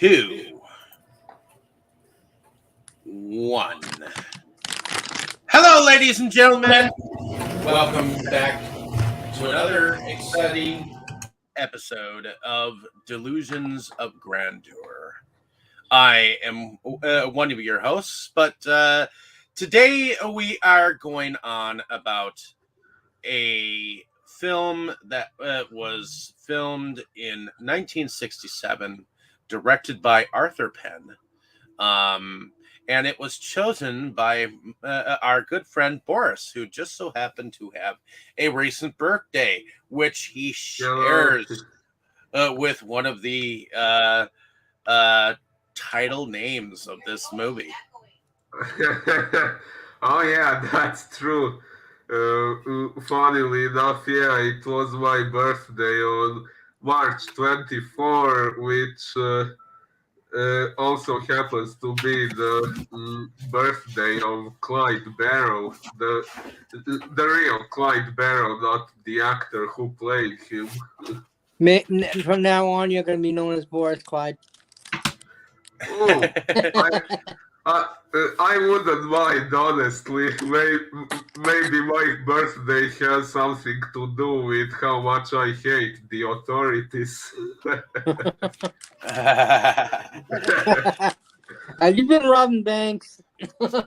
2, 1. Hello, ladies and gentlemen. Welcome back to another exciting episode of Delusions of Grandeur. I am one of your hosts, but today we are going on about a film that was filmed in 1967, directed by Arthur Penn. And it was chosen by our good friend Boris, who just so happened to have a recent birthday, which he shares with one of the title names of this movie. Oh yeah, that's true. Funnily enough, yeah, it was my birthday on March 24, which also happens to be the birthday of Clyde Barrow, the real Clyde Barrow, not the actor who played him. From now on, you're going to be known as Boris Clyde. Oh, I wouldn't mind, honestly. Maybe my birthday has something to do with how much I hate the authorities. Have you been robbing banks? Well,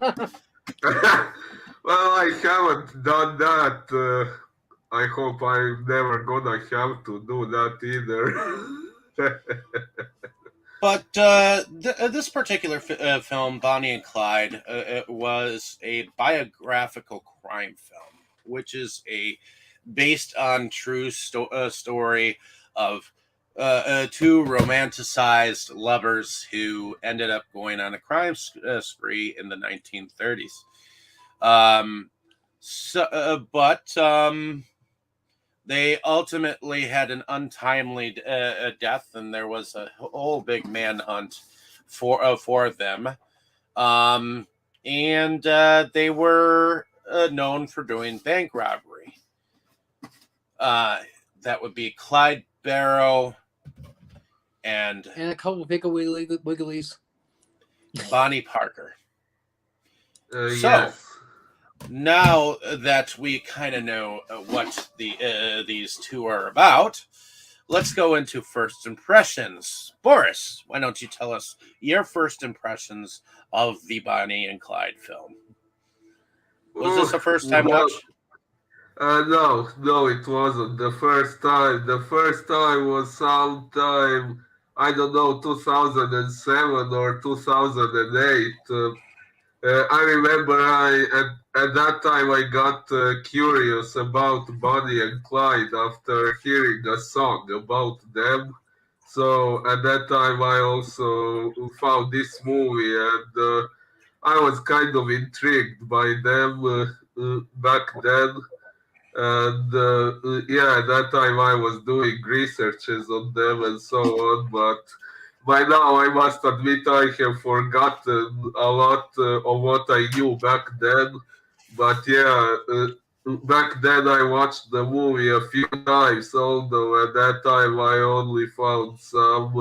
I haven't done that. I hope I'm never gonna have to do that either. But this particular film, Bonnie and Clyde, was a biographical crime film, which is based on true story of two romanticized lovers who ended up going on a crime spree in the 1930s. They ultimately had an untimely death, and there was a whole big manhunt for them. And they were known for doing bank robbery. That would be Clyde Barrow and a couple of wigglies. Bonnie Parker. Yes. Now that we kind of know what these two are about, let's go into first impressions. Boris, why don't you tell us your first impressions of the Bonnie and Clyde film? Was this a first-time watch? No, it wasn't the first time. The first time was sometime, I don't know, 2007 or 2008. I remember at that time I got curious about Bonnie and Clyde after hearing a song about them. So at that time I also found this movie, and I was kind of intrigued by them back then. And yeah, at that time I was doing researches on them and so on, but by now, I must admit I have forgotten a lot of what I knew back then. But yeah, back then I watched the movie a few times, although at that time I only found some.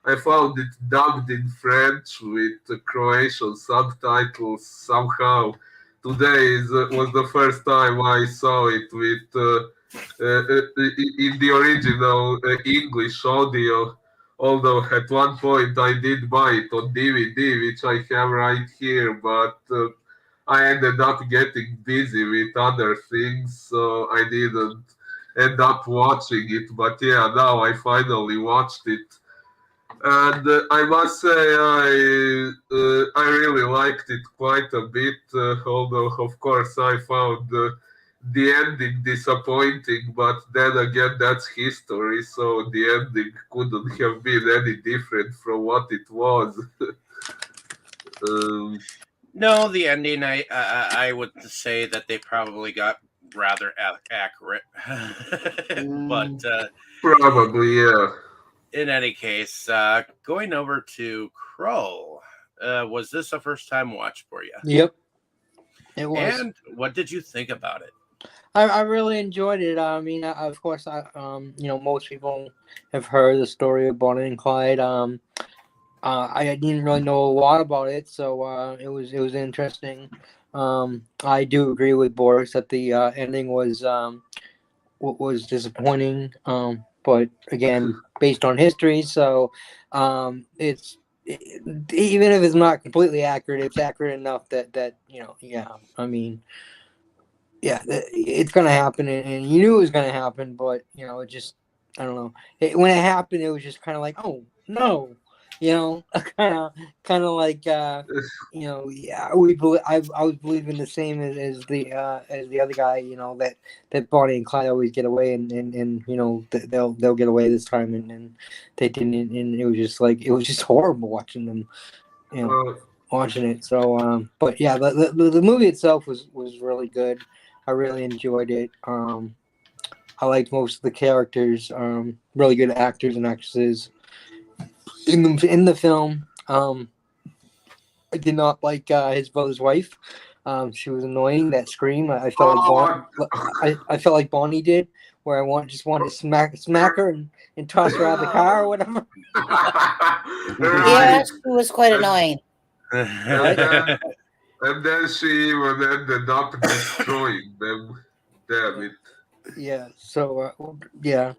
I found it dubbed in French with Croatian subtitles somehow. Today was the first time I saw it with in the original English audio. Although at one point I did buy it on DVD, which I have right here, but I ended up getting busy with other things, so I didn't end up watching it. But yeah, now I finally watched it. And I must say, I really liked it quite a bit. Although, of course, I found the ending disappointing. But then again, that's history, so the ending couldn't have been any different from what it was. No, the ending. I would say that they probably got rather accurate, but probably, yeah. In any case, going over to Krol, was this a first-time watch for you? Yep, it was. And what did you think about it? I really enjoyed it. I mean, of course, most people have heard the story of Bonnie and Clyde. I didn't really know a lot about it, so it was interesting. I do agree with Boris that the ending was disappointing. But again, based on history, so it's even if it's not completely accurate, it's accurate enough that yeah. I mean, yeah, it's gonna happen, and you knew it was gonna happen, but it just I don't know. When it happened, it was just kind of like, oh no, kind of like yeah, I was believing the same as the other guy, that Bonnie and Clyde always get away, and they'll get away this time, and they didn't, and it was just like it was just horrible watching them, watching it. So, but yeah, the movie itself was really good. I really enjoyed it. I liked most of the characters. Really good actors and actresses in the film. I did not like his brother's wife. She was annoying. That scream, I felt I felt like Bonnie did, where just wanted to smack her and toss her out of the car or whatever. Yeah, she was quite annoying. And then she even ended up destroying them. Damn it. Yeah. So yeah,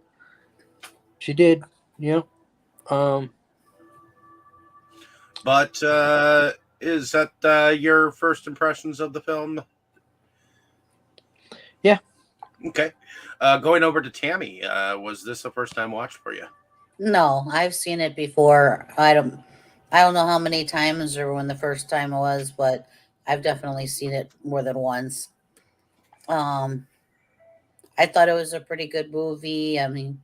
she did. Yeah. But is that your first impressions of the film? Yeah. Okay. Going over to Tammy, was this a first time watch for you? No, I've seen it before. I don't know how many times or when the first time was, but I've definitely seen it more than once. I thought it was a pretty good movie. I mean,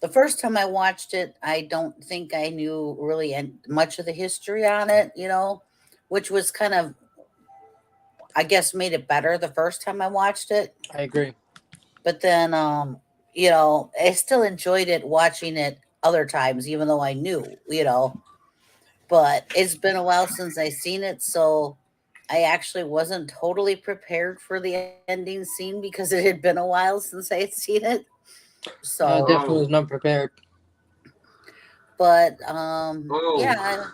the first time I watched it, I don't think I knew really much of the history on it, which was kind of, I guess, made it better the first time I watched it. I agree. But then, I still enjoyed it watching it other times, even though I knew, But it's been a while since I seen it, so I actually wasn't totally prepared for the ending scene because it had been a while since I had seen it. So I definitely was not prepared. But yeah,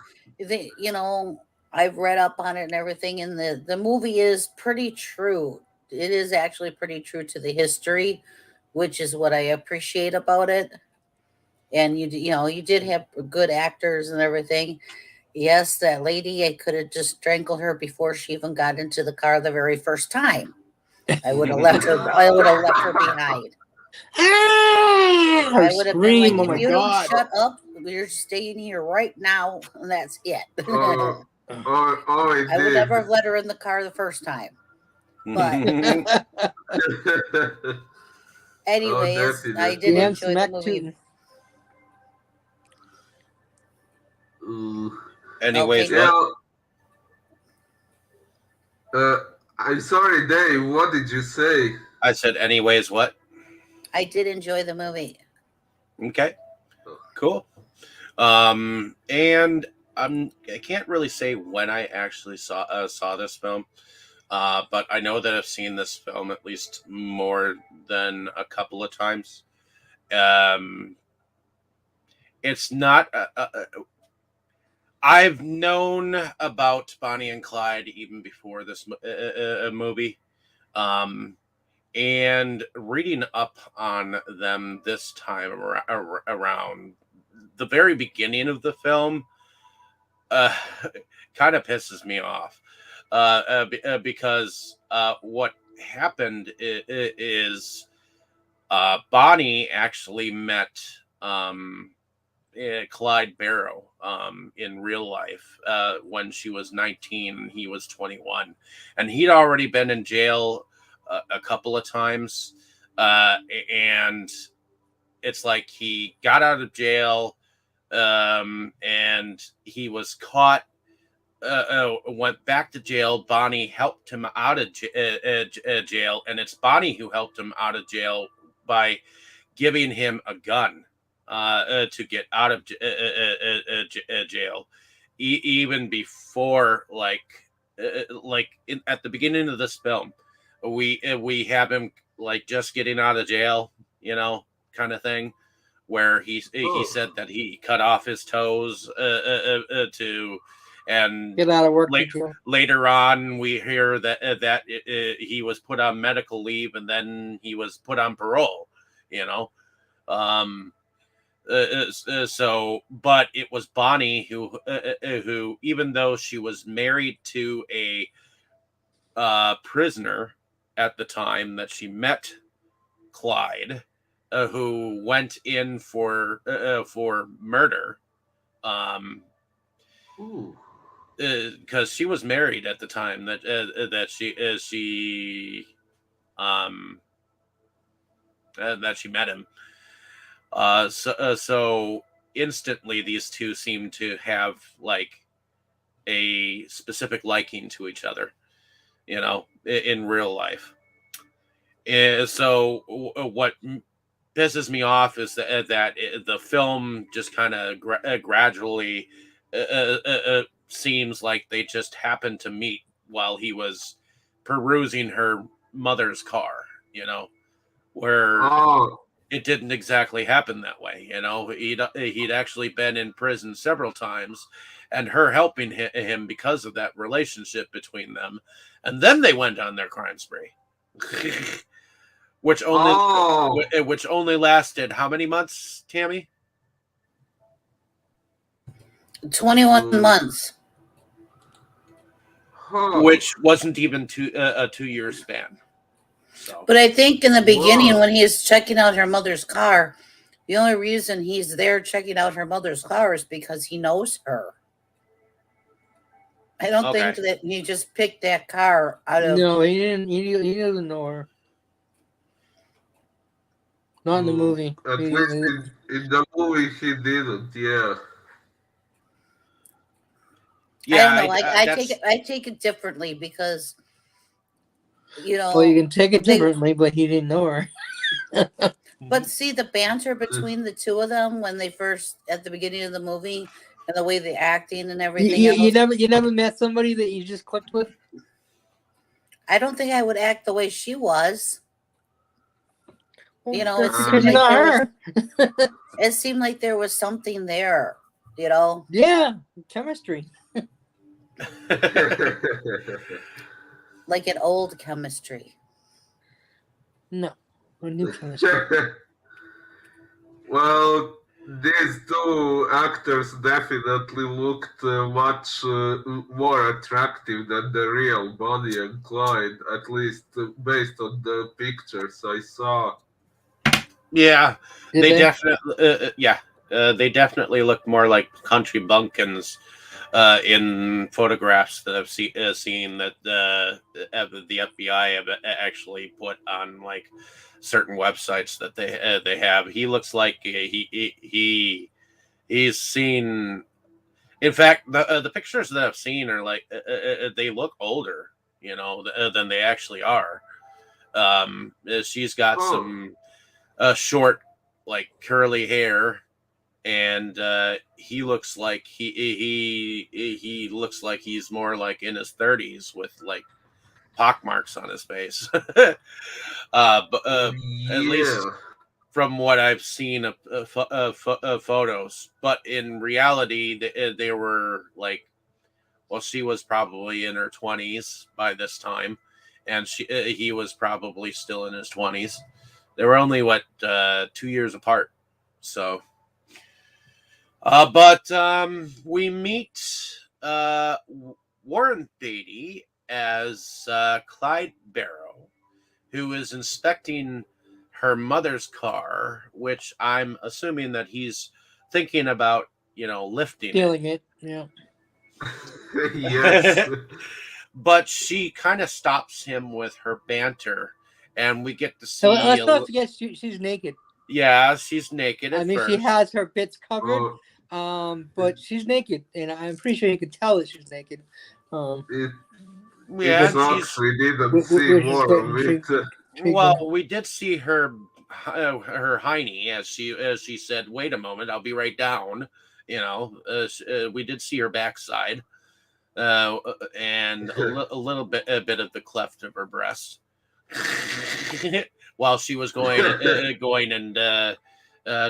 I've read up on it and everything, and the movie is pretty true. It is actually pretty true to the history, which is what I appreciate about it. And you did have good actors and everything. Yes, that lady, I could have just strangled her before she even got into the car the very first time. I would have left her. I would have left her behind. I would have been like, oh my if you God. don't shut up, we're staying here right now, and that's it. Oh, I would never have let her in the car the first time. But anyways, I did enjoy the movie. Anyways, okay. I'm sorry, Dave. What did you say? I said, anyways, what? I did enjoy the movie. Okay, cool. And I can't really say when I actually saw this film, but I know that I've seen this film at least more than a couple of times. It's not. I've known about Bonnie and Clyde even before this movie. And reading up on them this time around the very beginning of the film kind of pisses me off because what happened is Bonnie actually met Clyde Barrow in real life when she was 19 and he was 21, and he'd already been in jail a couple of times, and it's like he got out of jail and he was caught, went back to jail. Bonnie helped him out of jail, and it's Bonnie who helped him out of jail by giving him a gun to get out of jail, even before at the beginning of this film, we have him like just getting out of jail, kind of thing, where he said that he cut off his toes to, and Get out of work. Later on, we hear that he was put on medical leave, and then he was put on parole. So, but it was Bonnie who, even though she was married to a prisoner at the time that she met Clyde, who went in for murder, because she was married at the time that she met him. So instantly these two seem to have like a specific liking to each other, in real life. So what pisses me off is that the film just kind of gradually seems like they just happened to meet while he was perusing her mother's car, where it didn't exactly happen that way. He'd actually been in prison several times, and her helping him because of that relationship between them, and then they went on their crime spree. which only lasted how many months, Tammy? 21 months. Which wasn't even a 2-year span. So. But I think in the beginning, when he is checking out her mother's car, the only reason he's there checking out her mother's car is because he knows her. I don't think that he just picked that car out of... No, he didn't. He doesn't know her. Not in the movie. At least in the movie, he didn't. Yeah. I don't know. I take it differently because, Well, you can take it differently, but he didn't know her. But see, the banter between the two of them when they first, at the beginning of the movie, and the way the acting and everything. You never met somebody that you just clicked with? I don't think I would act the way she was. Well, it seemed like there was something there, Yeah, chemistry. Like an old chemistry. No, a new chemistry. Well, these two actors definitely looked much more attractive than the real Bonnie and Clyde, at least based on the pictures I saw. Yeah, they definitely look more like country bumpkins in photographs that I've seen that the FBI have actually put on like certain websites that they have. He looks like he's seen. In fact, the pictures that I've seen are like they look older, than they actually are. She's got some short, like curly hair, and he looks like he looks like he's more like in his 30s with like pockmarks on his face. But at least from what I've seen of photos. But in reality, they were like, well, she was probably in her 20s by this time, and he was probably still in his 20s. They were only 2 years apart. So, but we meet Warren Beatty as Clyde Barrow, who is inspecting her mother's car, which I'm assuming that he's thinking about, lifting, stealing it. Yeah. Yes. But she kind of stops him with her banter. And we get to see. So let's not forget she's naked. Yeah, she's naked. At first. She has her bits covered, but she's naked, and I'm pretty sure you could tell that she's naked. We didn't see more of it. Well, we did see her hiney as she said, "Wait a moment, I'll be right down." We did see her backside, and a little bit of the cleft of her breast. While she was going and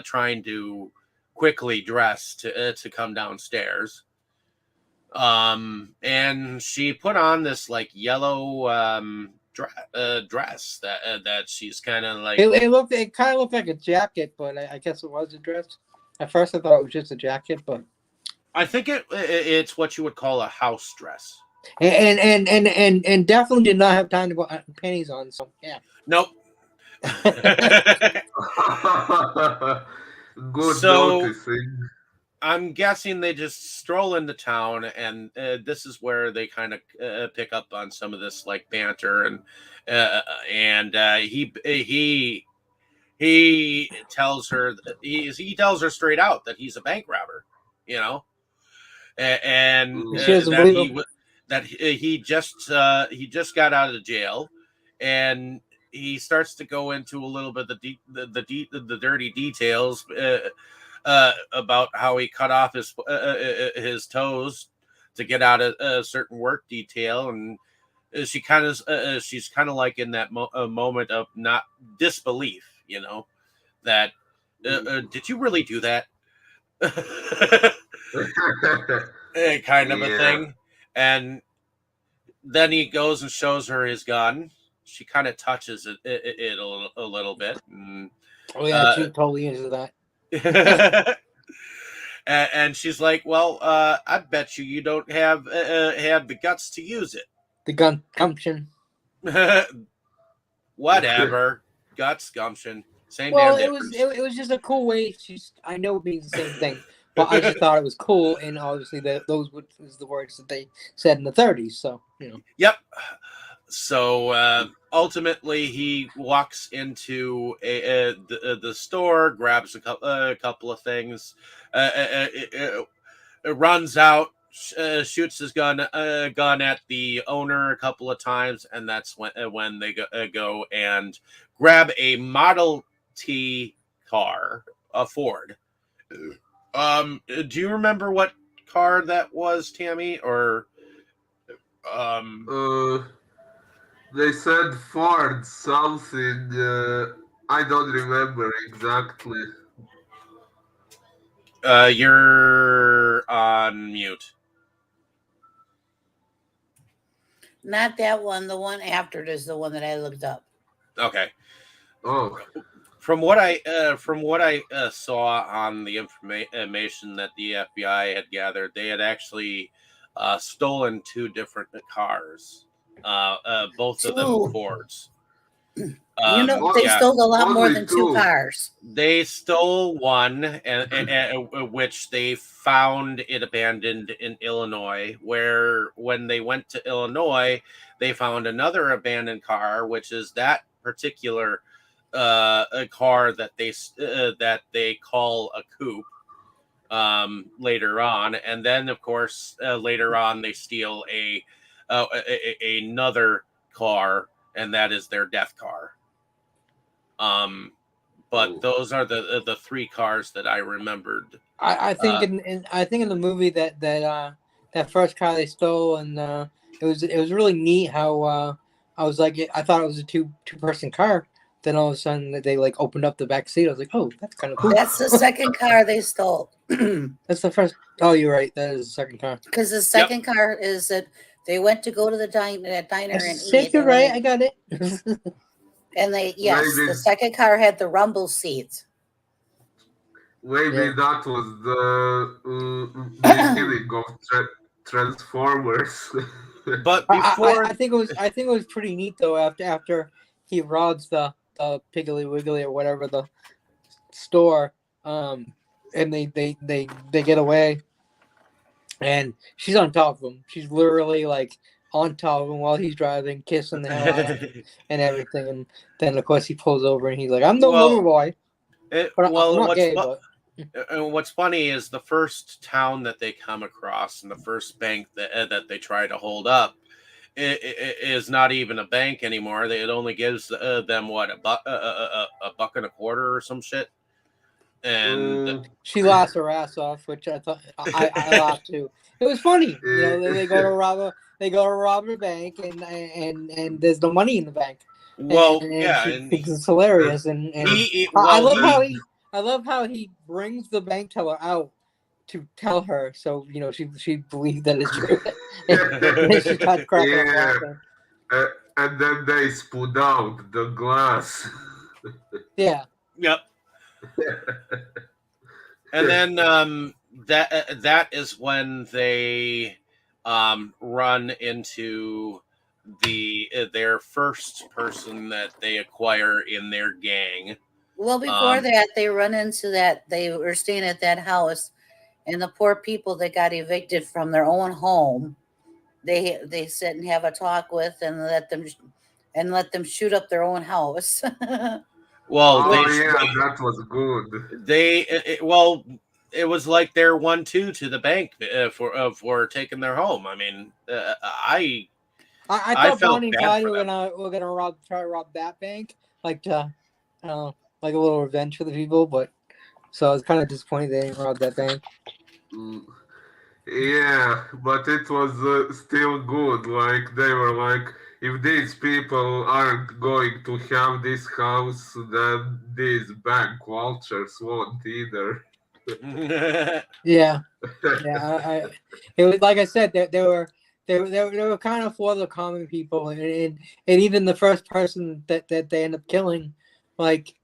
trying to quickly dress to come downstairs. And she put on this like yellow dress that she's kind of like. It kind of looked like a jacket, but I guess it was a dress. At first, I thought it was just a jacket, but I think it's what you would call a house dress. And definitely did not have time to put panties on. So yeah. Nope. Good So- noticing. I'm guessing they just stroll into town, and this is where they kind of pick up on some of this like banter, and he tells her he tells her straight out that he's a bank robber, you know, and She doesn't believe him. that he just got out of jail, and he starts to go into a little bit the dirty details about how he cut off his toes to get out of a certain work detail, and she's kind of like in that moment of not disbelief, you know, that did you really do that? Kind of a thing. And then he goes and shows her his gun. She kind of touches it a little bit. And, Oh yeah, she's totally into that. and she's like, "Well, I bet you don't have the guts to use it." The gun gumption. Whatever, guts, gumption, same. Well, damn it was just a cool way. I know it means the same thing, but I just thought it was cool, and obviously those was the words that they said in the 30s. So you know. Yep. So ultimately, he walks into the store, grabs a couple of things, runs out, shoots his gun at the owner a couple of times, and that's when they go and grab a Model T car, a Ford. Do you remember what car that was, Tammy? Or They said Ford something. I don't remember exactly. You're on mute. Not that one. The one after it is the one that I looked up. Okay. Oh, From what I saw on the information that the FBI had gathered, they had actually stolen two different cars, both of them Fords. They stole a lot more than two cars. They stole one, and which they found it abandoned in Illinois. Where when they went to Illinois, they found another abandoned car, which is that particular a car that they call a coupe later on, and then of course later on they steal another car, and that is their death car. But those are the three cars that I remembered. I think in the movie that first car they stole, and it was really neat how I was like, I thought it was a two person car. Then all of a sudden they like opened up the back seat. I was like, oh, that's kind of cool. That's the second car they stole. That's the first. Oh, you're right. That is the second car. Because the second car is that they went to go to the diner and eat. You're right. I got it. And the second car had the rumble seats. Maybe that was the beginning of Transformers. But before, I think it was pretty neat though. After he robs the Piggly Wiggly or whatever the store, and they get away, and she's on top of him. She's literally like on top of him while he's driving, kissing the hell out of him and everything. And then of course he pulls over and he's like, "I'm no lover boy." I'm not gay, but. And what's funny is the first town that they come across and the first bank that they try to hold up it is not even a bank anymore. It only gives them what, a buck and a quarter or some shit. And she laughs her ass off, which I thought I laughed too. It was funny, you know. They go to rob a bank, and there's no money in the bank. Well, and she thinks it's hilarious, and I love how he. I love how he brings the bank teller out to tell her, so she believes that it's true. And then she starts cracking up Yeah, laughing. and then they spun out the glass. Yeah. Yep. And then that is when they run into their first person that they acquire in their gang. Well, before that, they run into that. They were staying at that house, and the poor people that got evicted from their own home, they sit and have a talk with, and let them shoot up their own house. Well, Oh yeah, that was good. it was like their 1-2 to the bank for taking their home. I mean, I thought felt Bonnie and bad Clyde for were them. gonna try to rob that bank, like a little revenge for the people. But so I was kind of disappointed they didn't rob that bank. Mm, Yeah, but it was still good. Like they were like, if these people aren't going to have this house, then these bank vultures won't either. Yeah, yeah. It was like I said, they were kind of for the common people, and even the first person that they end up killing, like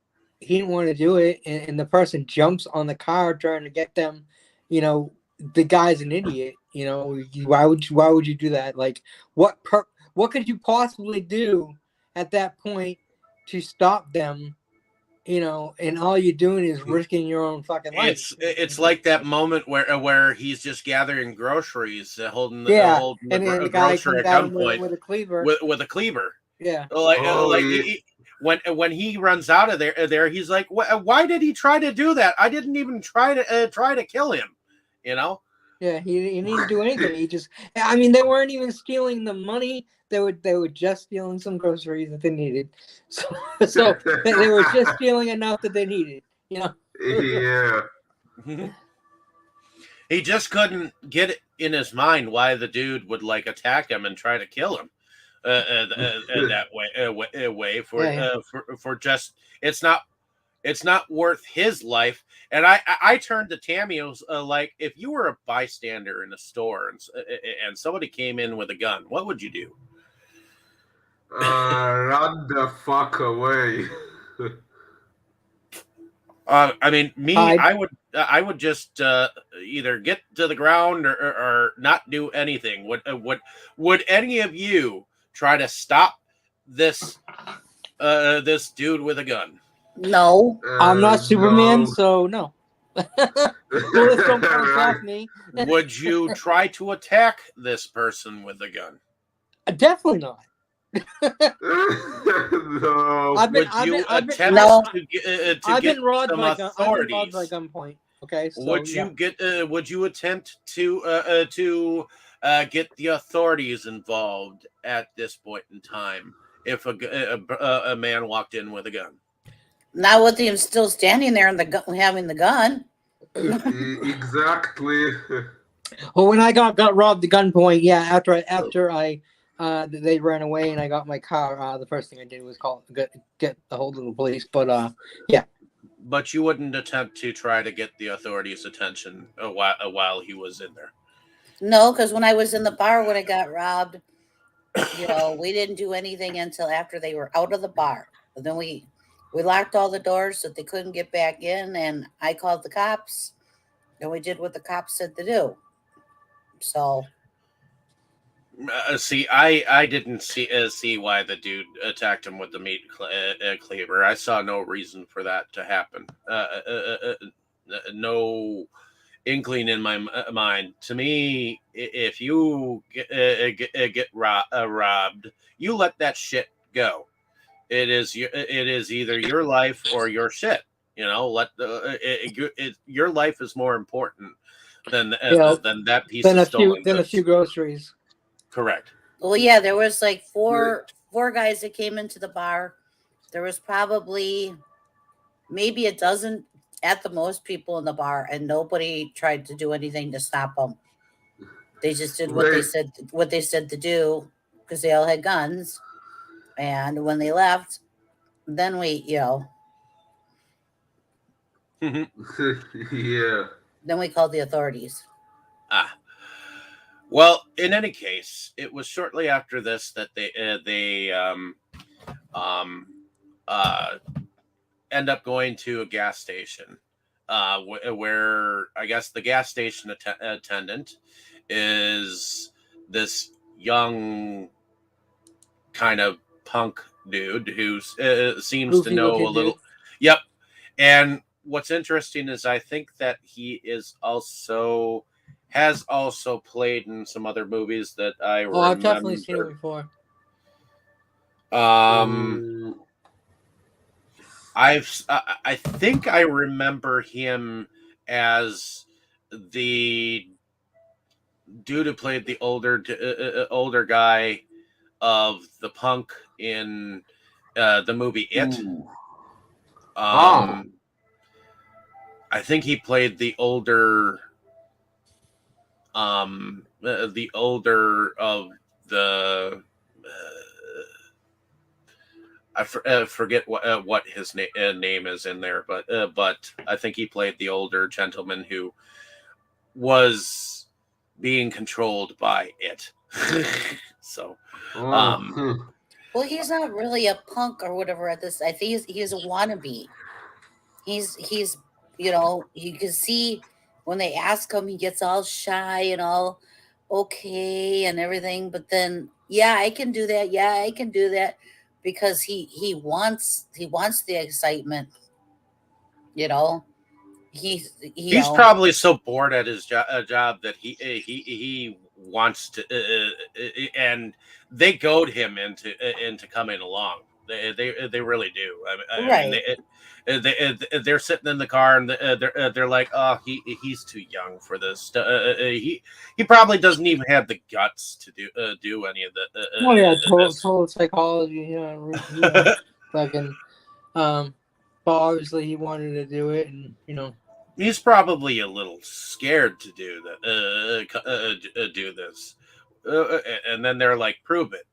he didn't want to do it, and the person jumps on the car trying to get them. The guy's an idiot. Why would you do that? Like, what could you possibly do at that point to stop them? And all you're doing is risking your own fucking life. It's like that moment where he's just gathering groceries, holding Yeah, holding and then the guy grocer comes at at him gunpoint with a cleaver. with a cleaver. Yeah. Oh, When he runs out of there, he's like, "Why did he try to do that? I didn't even try to kill him." Yeah, he didn't do anything. They weren't even stealing the money. They were just stealing some groceries that they needed. So they were just stealing enough that they needed. yeah. He just couldn't get it in his mind why the dude would like attack him and try to kill him that way for just it's not worth his life. And I turned to Tammy. I was like, if you were a bystander in a store and somebody came in with a gun, what would you do? Run the fuck away. I would just either get to the ground or not do anything. Would any of you try to stop this this dude with a gun? No. I'm not Superman, No. so no. Bullets don't bounce off me. Would you try to attack this person with a gun? Definitely not. No. I've been robbed by gunpoint. Okay, so would you attempt to get the authorities involved at this point in time if a man walked in with a gun? Not with him still standing there and having the gun. Exactly. Well, when I got robbed at gunpoint, yeah, after I they ran away and I got my car, the first thing I did was get a hold of the police. But yeah. But you wouldn't attempt to try to get the authorities' attention while he was in there. No, because when I was in the bar when I got robbed, we didn't do anything until after they were out of the bar. And then we locked all the doors so they couldn't get back in, and I called the cops, and we did what the cops said to do. So, I didn't see why the dude attacked him with the meat cleaver. I saw no reason for that to happen. No inkling in my mind. To me, if you get robbed, you let that shit go. It is either your life or your shit. Your life is more important than that piece of stolen goods. Than a few groceries. Correct. Well, yeah, there was like four guys that came into the bar. There was probably maybe a dozen at the most people in the bar, and nobody tried to do anything to stop them. They just did what they said to do because they all had guns. And when they left, then we. Yeah. Then we called the authorities. Well, in any case, it was shortly after this that they end up going to a gas station, where I guess the gas station attendant is this young kind of punk dude who seems Goofy to know looking a little. dude. Yep. And what's interesting is I think that he has also played in some other movies that I Oh, I've definitely seen it remember. before. Mm, I think I remember him as the dude who played the older guy of the punk in the movie It. ooh. I think he played the older of the I forget what his name is in there, but I think he played the older gentleman who was being controlled by it. So, Oh. Well, he's not really a punk or whatever at this. I think he's a wannabe. He's you can see when they ask him, he gets all shy and all okay and everything. But then, yeah, I can do that. Yeah, I can do that because he wants the excitement. You know, he's probably so bored at his job that he wants to, and they goad him into coming along. They really do. I mean, they're sitting in the car and they're like, oh, he's too young for this. He probably doesn't even have the guts to do any of the. Oh yeah, total psychology. Fucking. But obviously he wanted to do it, and he's probably a little scared to do this, and then they're like, "Prove it."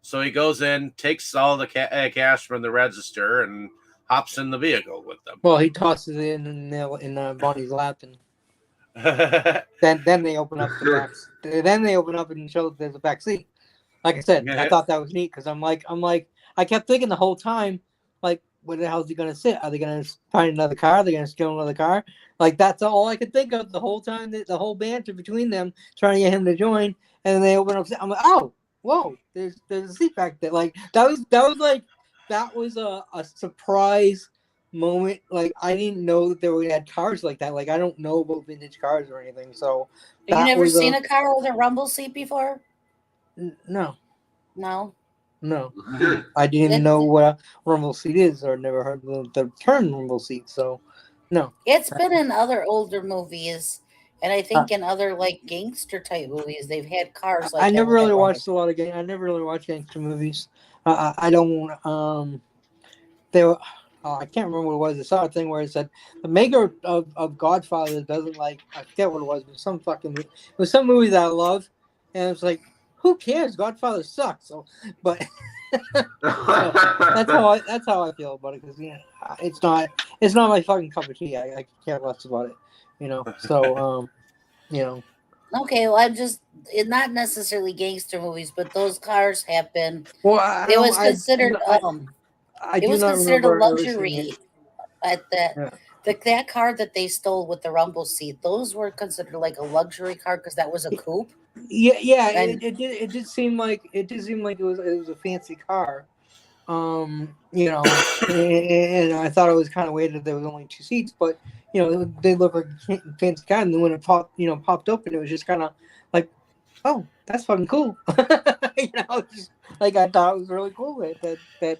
So he goes in, takes all the cash from the register, and hops in the vehicle with them. Well, he tosses it in Bonnie's lap, and then they open up the back. Then they open up and show that there's a back seat. Like I said, I thought that was neat because I'm like, I kept thinking the whole time, like, where the hell is he gonna sit? Are they gonna find another car? Are they gonna steal another car? Like, that's all I could think of the whole time. The whole banter between them trying to get him to join, and then they open up. I'm like, oh, whoa, there's a seat back there. Like that was a surprise moment. Like, I didn't know that they had cars like that. Like, I don't know about vintage cars or anything. So you never seen a car with a rumble seat before? No. No, I didn't even know what a rumble seat is, or never heard the term rumble seat. So, no. It's been in other older movies, and I think in other like gangster type movies, they've had cars like. I never really watched a lot of I never really watched gangster movies. I don't. They were. I can't remember what it was. I saw a thing where it said the maker of Godfather doesn't like. I forget what it was. But it was some movie that I love, and it was like, who cares? Godfather sucks. So, but so that's how I feel about it, because it's not my fucking cup of tea. I care less about it. So Okay, well, it's not necessarily gangster movies, but those cars have been. Well, it was considered a luxury at that. Yeah. That car that they stole with the rumble seat, those were considered like a luxury car because that was a coupe. Yeah. It did seem like it was a fancy car. And I thought it was kind of weird that there was only 2 seats, but they look like a fancy car, and then when it popped open, it was just kind of like, oh, that's fucking cool. Just, like, I thought it was really cool that.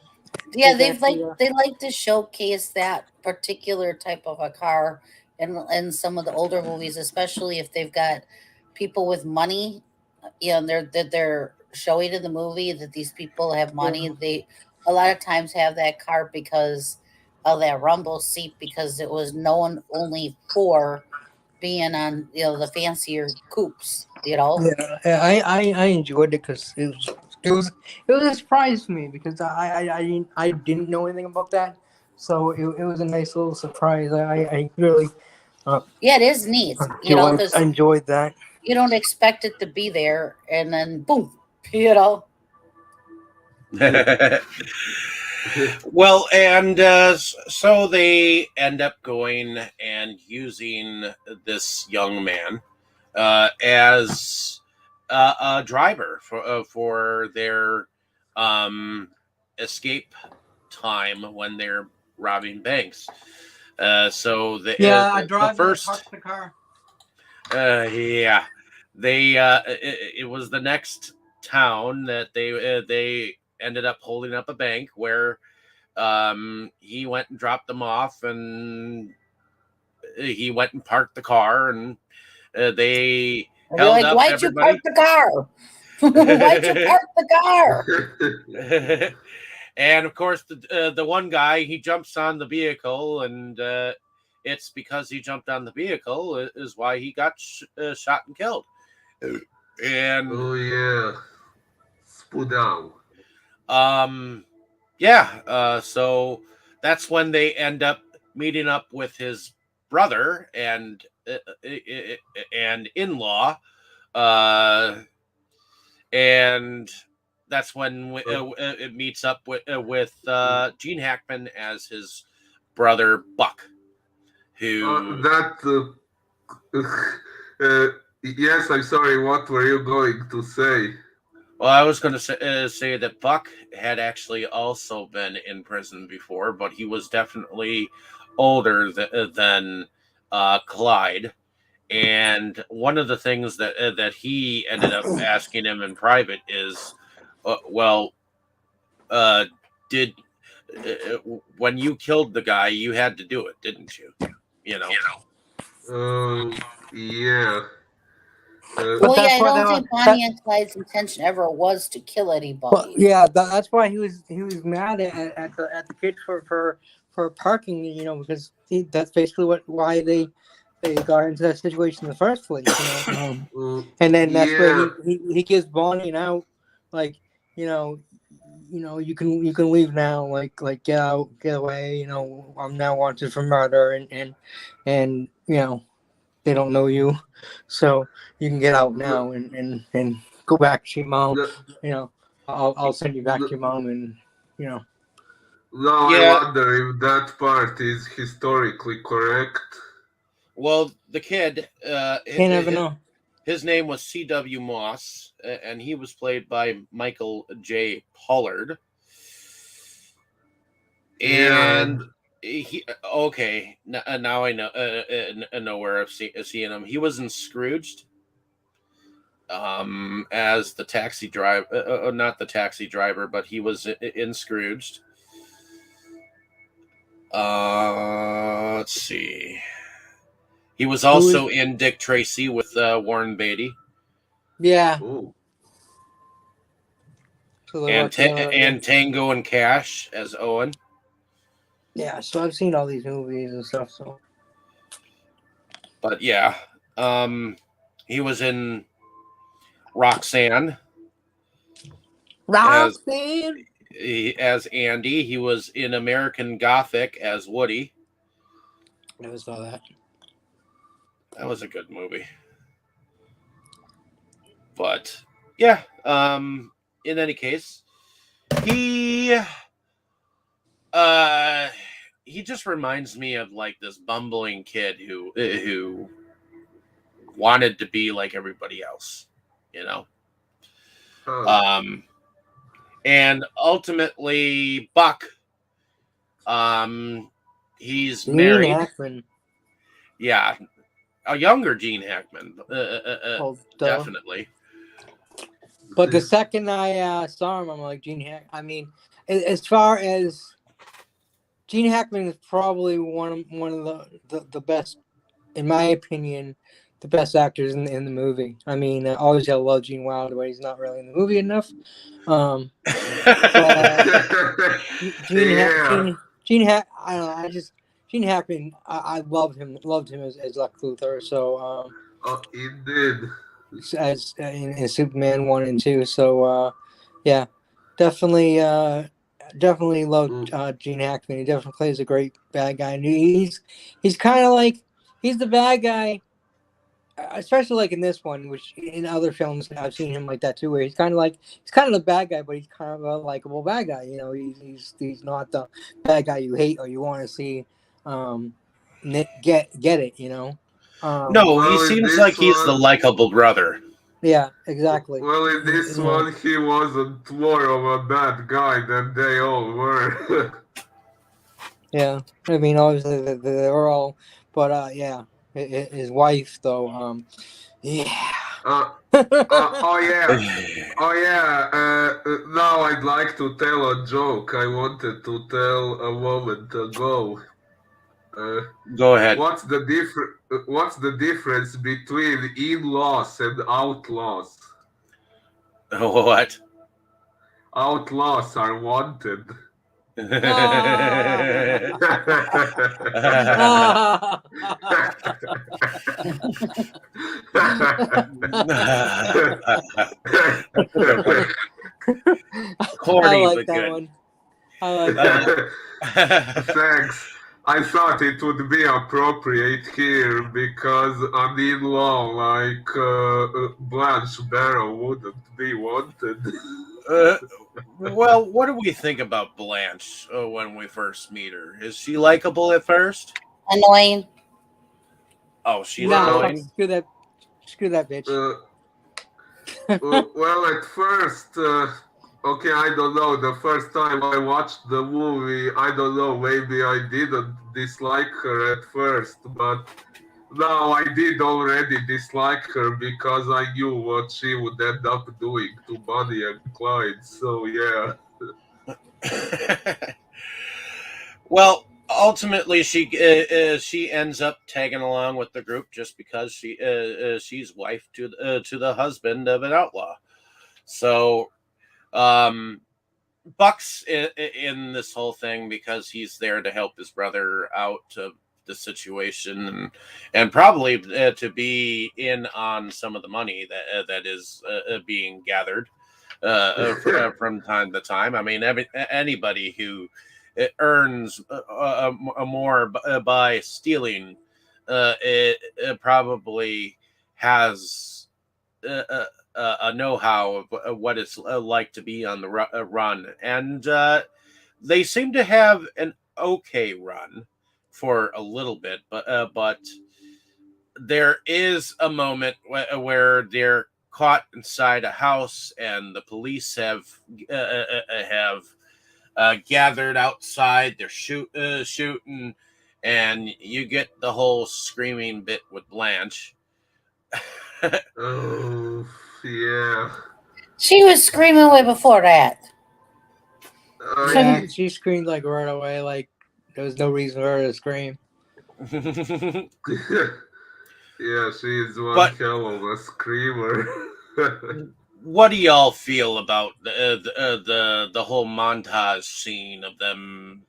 Yeah, they like to showcase that particular type of a car in some of the older movies, especially if they've got people with money. They're showing in the movie that these people have money. Yeah. They a lot of times have that car because of that rumble seat, because it was known only for being on the fancier coupes. Yeah, I enjoyed it because it was a surprise to me, because I didn't know anything about that. So it was a nice little surprise. I really Yeah, it is neat. You know, because enjoyed that. You don't expect it to be there, and then boom, you know. Well, and so they end up going and using this young man as a driver for their escape time when they're robbing banks. So the I drive the first park the car. yeah, they it was the next town that they ended up holding up a bank where he went and dropped them off, and he went and parked the car, and they And held like, up why'd everybody. you park the car? Why'd you park the car? And of course, the one guy, he jumps on the vehicle, and it's because he jumped on the vehicle is why he got shot and killed. And oh yeah, spoon down. So that's when they end up meeting up with his brother and in-law, and that's when it meets up with Gene Hackman as his brother Buck, who yes, I'm sorry. What were you going to say? well, I was going to say that Buck had actually also been in prison before, but he was definitely older than Clyde. And one of the things that he ended up asking him in private is, did when you killed the guy, you had to do it, didn't you? You know. Yeah. Well, yeah, I don't think Bonnie and Clyde's intention ever was to kill anybody. Well, yeah, that's why he was mad at the kid for parking, you know, because that's basically why they got into that situation in the first place, you know. And then that's where he gives Bonnie an out, like, you know, you can leave now, like get out, get away, you know. I'm now wanted for murder, and you know, they don't know you, so you can get out now and go back to your mom. You know, I'll send you back to your mom, and you know. Now I wonder if that part is historically correct. Well, the kid, Can't ever know. His name was C.W. Moss, and he was played by Michael J. Pollard. And he now I know where I've seen him. He was in Scrooged, as the taxi driver, not the taxi driver, but he was in Scrooged. Let's see. He was also in Dick Tracy with Warren Beatty. Yeah. And Tango and Cash as Owen. Yeah, so I've seen all these movies and stuff. So, but yeah, he was in Roxanne. Roxanne as Andy. He was in American Gothic as Woody. Never saw that. That was a good movie. But yeah, in any case, he just reminds me of like this bumbling kid who wanted to be like everybody else, you know. And ultimately Buck, he's married. Hackman. Yeah, a younger Gene Hackman, definitely. But the second I saw him, I'm like, Gene Hackman. I mean, as far as Gene Hackman is probably one of the best, in my opinion, the best actors in the movie. I mean, obviously I love Gene Wilder, but he's not really in the movie enough. Gene Hackman, I loved him as Lex Luthor. So he did. As in Superman 1 and 2. So yeah, definitely definitely love Gene Hackman. He definitely plays a great bad guy. And he's kind of like he's the bad guy, especially like in this one, which in other films I've seen him like that too. Where he's kind of the bad guy, but he's kind of a likable bad guy. You know, he's not the bad guy you hate or you want to see get it. You know. No, he seems like he's the likable brother. Yeah, exactly. Well, in this one, he wasn't more of a bad guy than they all were. Yeah, I mean, obviously they're all, but yeah, his wife though, yeah. Oh yeah. Now I'd like to tell a joke I wanted to tell a moment ago. Go ahead. What's the difference between in-laws and outlaws? What? Outlaws are wanted. Corny, I like but that good. one. I like that. Thanks. I thought it would be appropriate here because an in-law like Blanche Barrow wouldn't be wanted. Well, what do we think about Blanche when we first meet her? Is she likable at first? Annoying. Oh, she's No, annoying. screw that bitch. Well, at first, okay, I don't know. The first time I watched the movie, I don't know, maybe I didn't dislike her at first, but now I did already dislike her because I knew what she would end up doing to Bonnie and Clyde. So yeah. Well, ultimately, she ends up tagging along with the group just because she's wife to the husband of an outlaw. So, Buck's in this whole thing because he's there to help his brother out of the situation and probably to be in on some of the money that is being gathered from time to time. I mean, anybody who earns more by stealing it probably has a know-how of what it's like to be on the run, and they seem to have an okay run for a little bit, but there is a moment where they're caught inside a house and the police have gathered outside. They're shooting, and you get the whole screaming bit with Blanche. Oh, yeah. She was screaming way before that. Yeah, she screamed like right away, like there was no reason for her to scream. Yeah, she is one hell of a screamer. What do y'all feel about the whole montage scene of them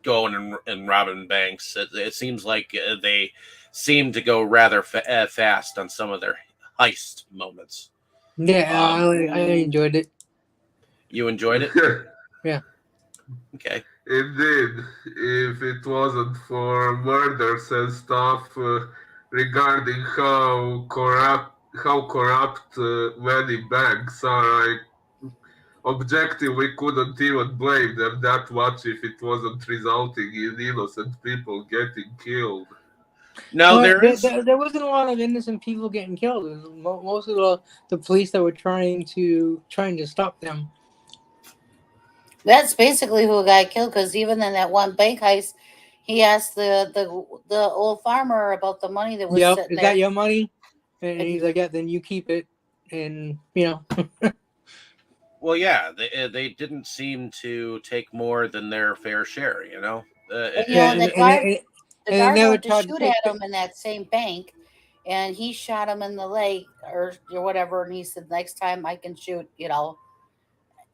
going and robbing banks? It seems like they seem to go rather fast on some of their heist moments. Yeah, I enjoyed it. You enjoyed it? Yeah. Okay. Indeed. If it wasn't for murders and stuff regarding how corrupt many banks are, objectively we couldn't even blame them that much if it wasn't resulting in innocent people getting killed. No, there wasn't a lot of innocent people getting killed. It was most of the police that were trying to stop them. That's basically who got killed, because even in that one bank heist, he asked the old farmer about the money that was sitting there. Is that your money? And he's like, yeah, then you keep it. And, you know. Well, yeah, they didn't seem to take more than their fair share, you know? The guard wanted to shoot at him in that same bank, and he shot him in the leg or whatever, and he said, next time I can shoot, you know.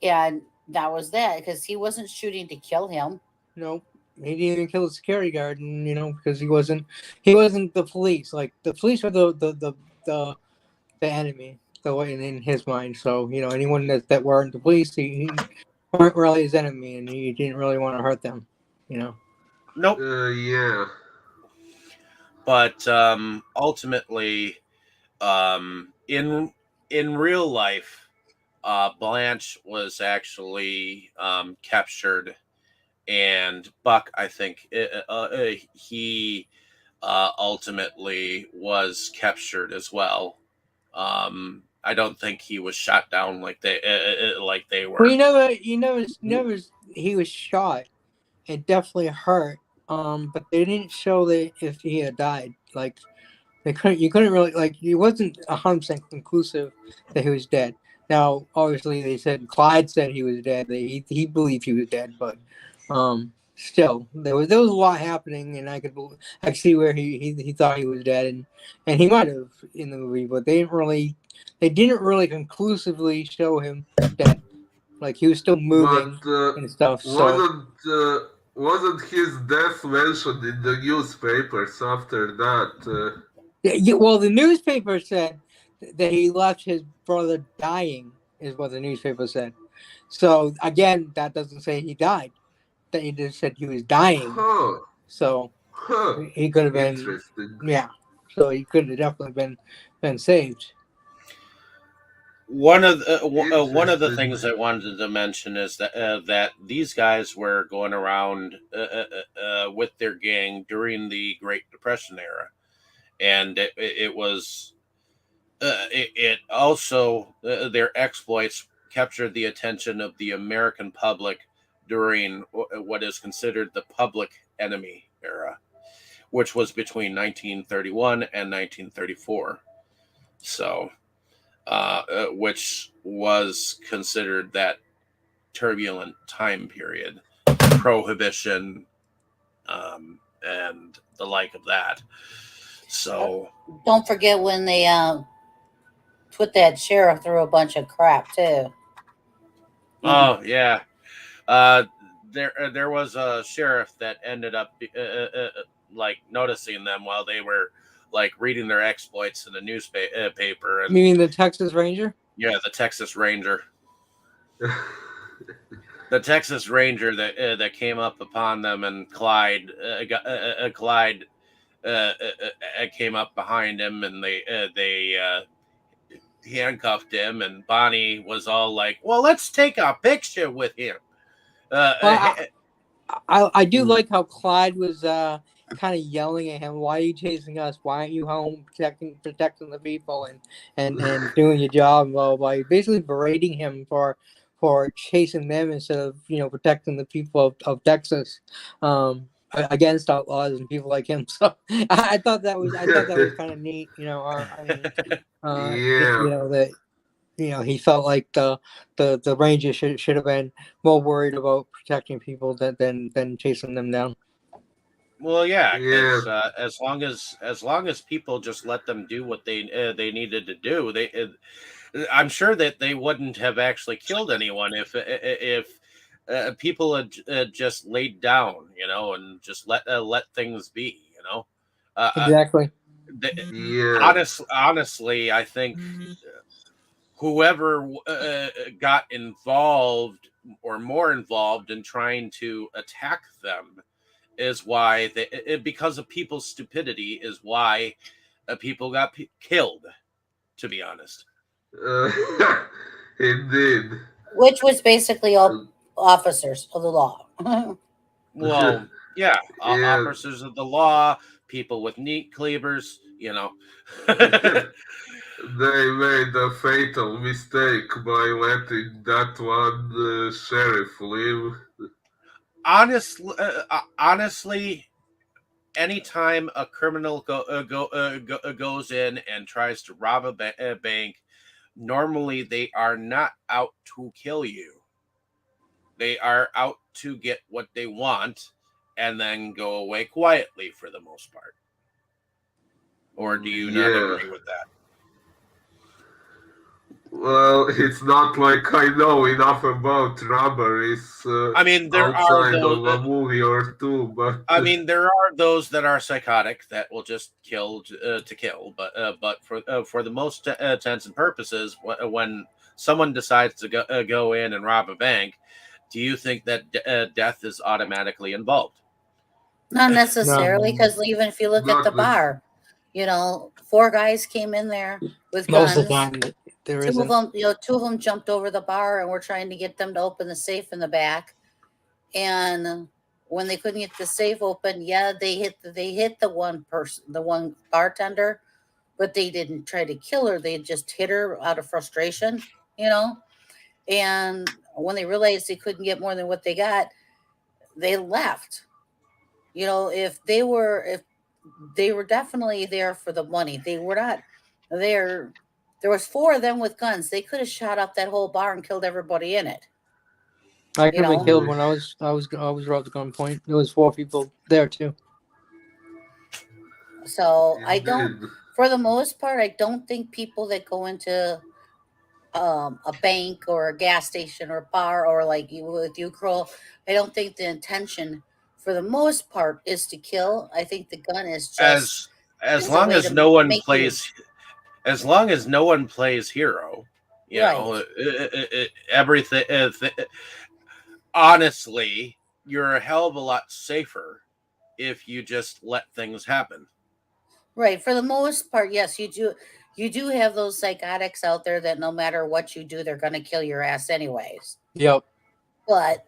And that was that, because he wasn't shooting to kill him. No, he didn't even kill the security guard, and you know, because he wasn't the police. Like the police were the enemy. though in his mind. So anyone that weren't the police, he weren't really his enemy, and he didn't really want to hurt them. Nope. Yeah. But ultimately, in real life, Blanche was actually captured, and Buck, I think, he ultimately was captured as well. I don't think he was shot down like they were. Well, never. He was shot and definitely hurt. But they didn't show that if he had died. Like you couldn't really it wasn't 100% conclusive that he was dead. Now, obviously, they said Clyde said he was dead. He believed he was dead, but still, there was a lot happening, and I could see where he thought he was dead, and he might have in the movie, but they didn't really conclusively show him dead. Like he was still moving and stuff. Wasn't his death mentioned in the newspapers after that? Well, the newspaper said that he left his brother dying, is what the newspaper said. So again, that doesn't say he died. That he just said he was dying. Huh. So Huh. he could have been. Interesting. Yeah. So he could have definitely been saved. One of the things I wanted to mention is that these guys were going around with their gang during the Great Depression era, and it was it also their exploits captured the attention of the American public during what is considered the Public Enemy era, which was between 1931 and 1934. So. Which was considered that turbulent time period, prohibition, and the like of that. So don't forget when they put that sheriff through a bunch of crap too. Oh yeah, there was a sheriff that ended up like noticing them while they were like reading their exploits in the newspaper. And you mean the Texas Ranger? Yeah, the Texas Ranger. The Texas Ranger that came up upon them, and Clyde came up behind him, and they handcuffed him, and Bonnie was all like, "Well, let's take a picture with him." I do like how Clyde was kind of yelling at him, "Why are you chasing us? Why aren't you home protecting the people and doing your job?" Well, by basically berating him for chasing them instead of protecting the people of Texas against outlaws and people like him. So I thought that was kind of neat. That. He felt like the Rangers should have been more worried about protecting people than chasing them down. Well, yeah, because as long as people just let them do what they needed to do, I'm sure that they wouldn't have actually killed anyone if people had just laid down, and just let things be, Exactly. Honestly, I think whoever got involved or more involved in trying to attack them is why because of people's stupidity is why people got killed, to be honest. Indeed. Which was basically all officers of the law. Well, yeah, officers of the law, people with meat cleavers, They made a fatal mistake by letting that one sheriff live. Honestly, anytime a criminal goes in and tries to rob a bank, normally they are not out to kill you. They are out to get what they want and then go away quietly for the most part. Or do you not agree with that? Well, it's not like I know enough about robberies I mean, there are outside those. of a movie or two, but I mean, there are those that are psychotic that will just kill to kill, but for the most intents and purposes, when someone decides to go in and rob a bank, do you think that death is automatically involved? Not necessarily, No. because even if you look at the not this. bar, 4 guys came in there with Most of guns. the time, there Two of isn't. them, 2 of them jumped over the bar and were trying to get them to open the safe in the back. And when they couldn't get the safe open, yeah, they hit the one person, the one bartender, but they didn't try to kill her. They just hit her out of frustration, you know. And when they realized they couldn't get more than what they got, they left. If they were definitely there for the money. They were not there. There was 4 of them with guns. They could have shot up that whole bar and killed everybody in it. I You could have been know, killed when I was robbed at gunpoint. There was 4 people there too. so I don't. Indeed. For the most part, I don't think people that go into a bank or a gas station or a bar or like you with you, Krol, I don't think the intention for the most part is to kill. I think the gun is just As is a long way as to no one make you plays, as long as no one plays hero, right. everything. Honestly, you're a hell of a lot safer if you just let things happen. Right. For the most part, yes, you do. You do have those psychotics out there that no matter what you do, they're going to kill your ass anyways. Yep. But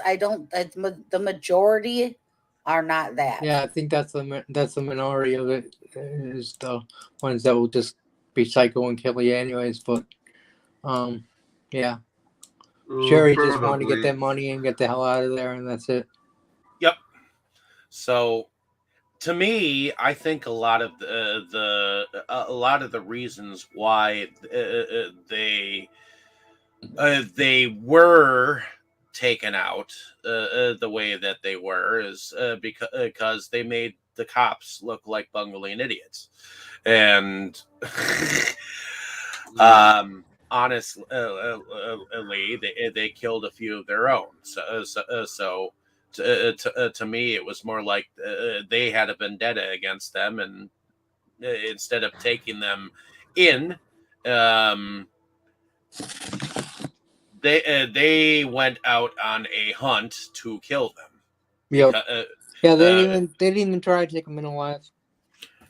I don't. The majority are not that. Yeah, I think that's the minority of it is the ones that will just be psycho and kill you anyways. But yeah, Sherry just wanted to get Probably. that money and get the hell out of there, and that's it. Yep. So, to me, I think a lot of the reasons why they were taken out the way that they were is because they made the cops look like bungling idiots, and honestly, they killed a few of their own. So to me, it was more like they had a vendetta against them, and instead of taking them in, they went out on a hunt to kill them. Yep. Yeah, they didn't even try to take them in alive.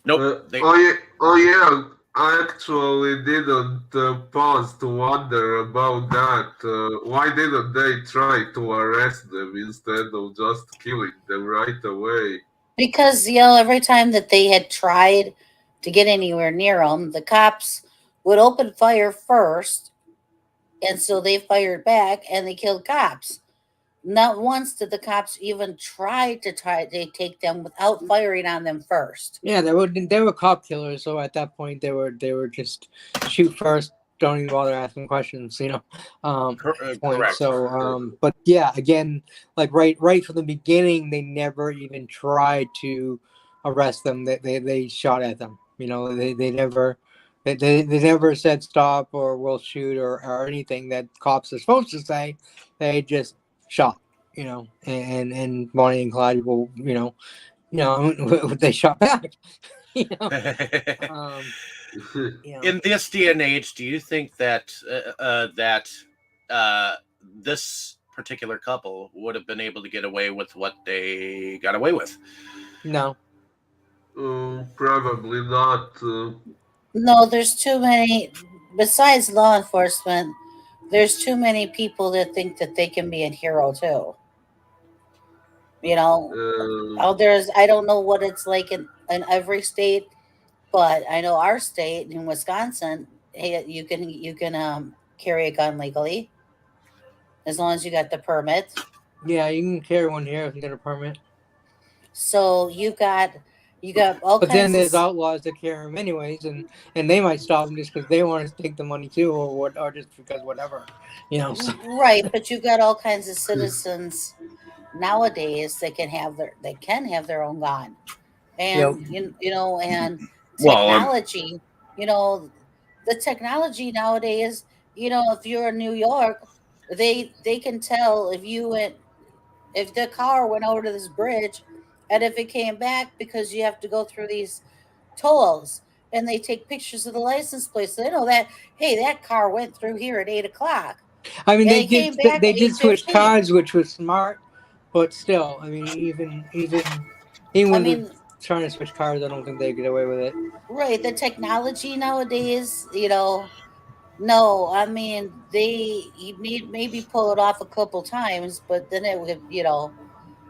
Nope. Oh yeah, I actually didn't pause to wonder about that. Why didn't they try to arrest them instead of just killing them right away? Because every time that they had tried to get anywhere near them, the cops would open fire first, and so they fired back and they killed cops. Not once did the cops even try to take them without firing on them first. Yeah, they were cop killers, so at that point they were just shoot first, don't even bother asking questions, Correct. So, but yeah, again, like right from the beginning, they never even tried to arrest them. They shot at them. They never. They never said stop or we'll shoot or anything that cops are supposed to say. They just shot, and Bonnie and Clyde will, they shot back. Um, In this day and age, do you think that this particular couple would have been able to get away with what they got away with? No. Probably not. No, there's too many. Besides law enforcement, there's too many people that think that they can be a hero too. I don't know what it's like in every state, but I know our state in Wisconsin, hey, you can carry a gun legally as long as you got the permit. Yeah, you can carry one here if you get a permit. So you got all but kinds. Then there's outlaws that carry them anyways, and they might stop them just because they want to take the money too, or just because whatever, So. Right, but you got all kinds of citizens nowadays that can have their own gun, and Yep. and technology. the technology nowadays, if you're in New York, they can tell if the car went over to this bridge, and if it came back, because you have to go through these tolls, and they take pictures of the license plate, so they know that, hey, that car went through here at 8 o'clock. I mean, And they it came did back they at did switch 8:15. cars, which was smart, but still, I mean, even I when they're mean, trying to switch cars, I don't think they get away with it. right, the technology nowadays, no, I mean, you need maybe pull it off a couple times, but then it would,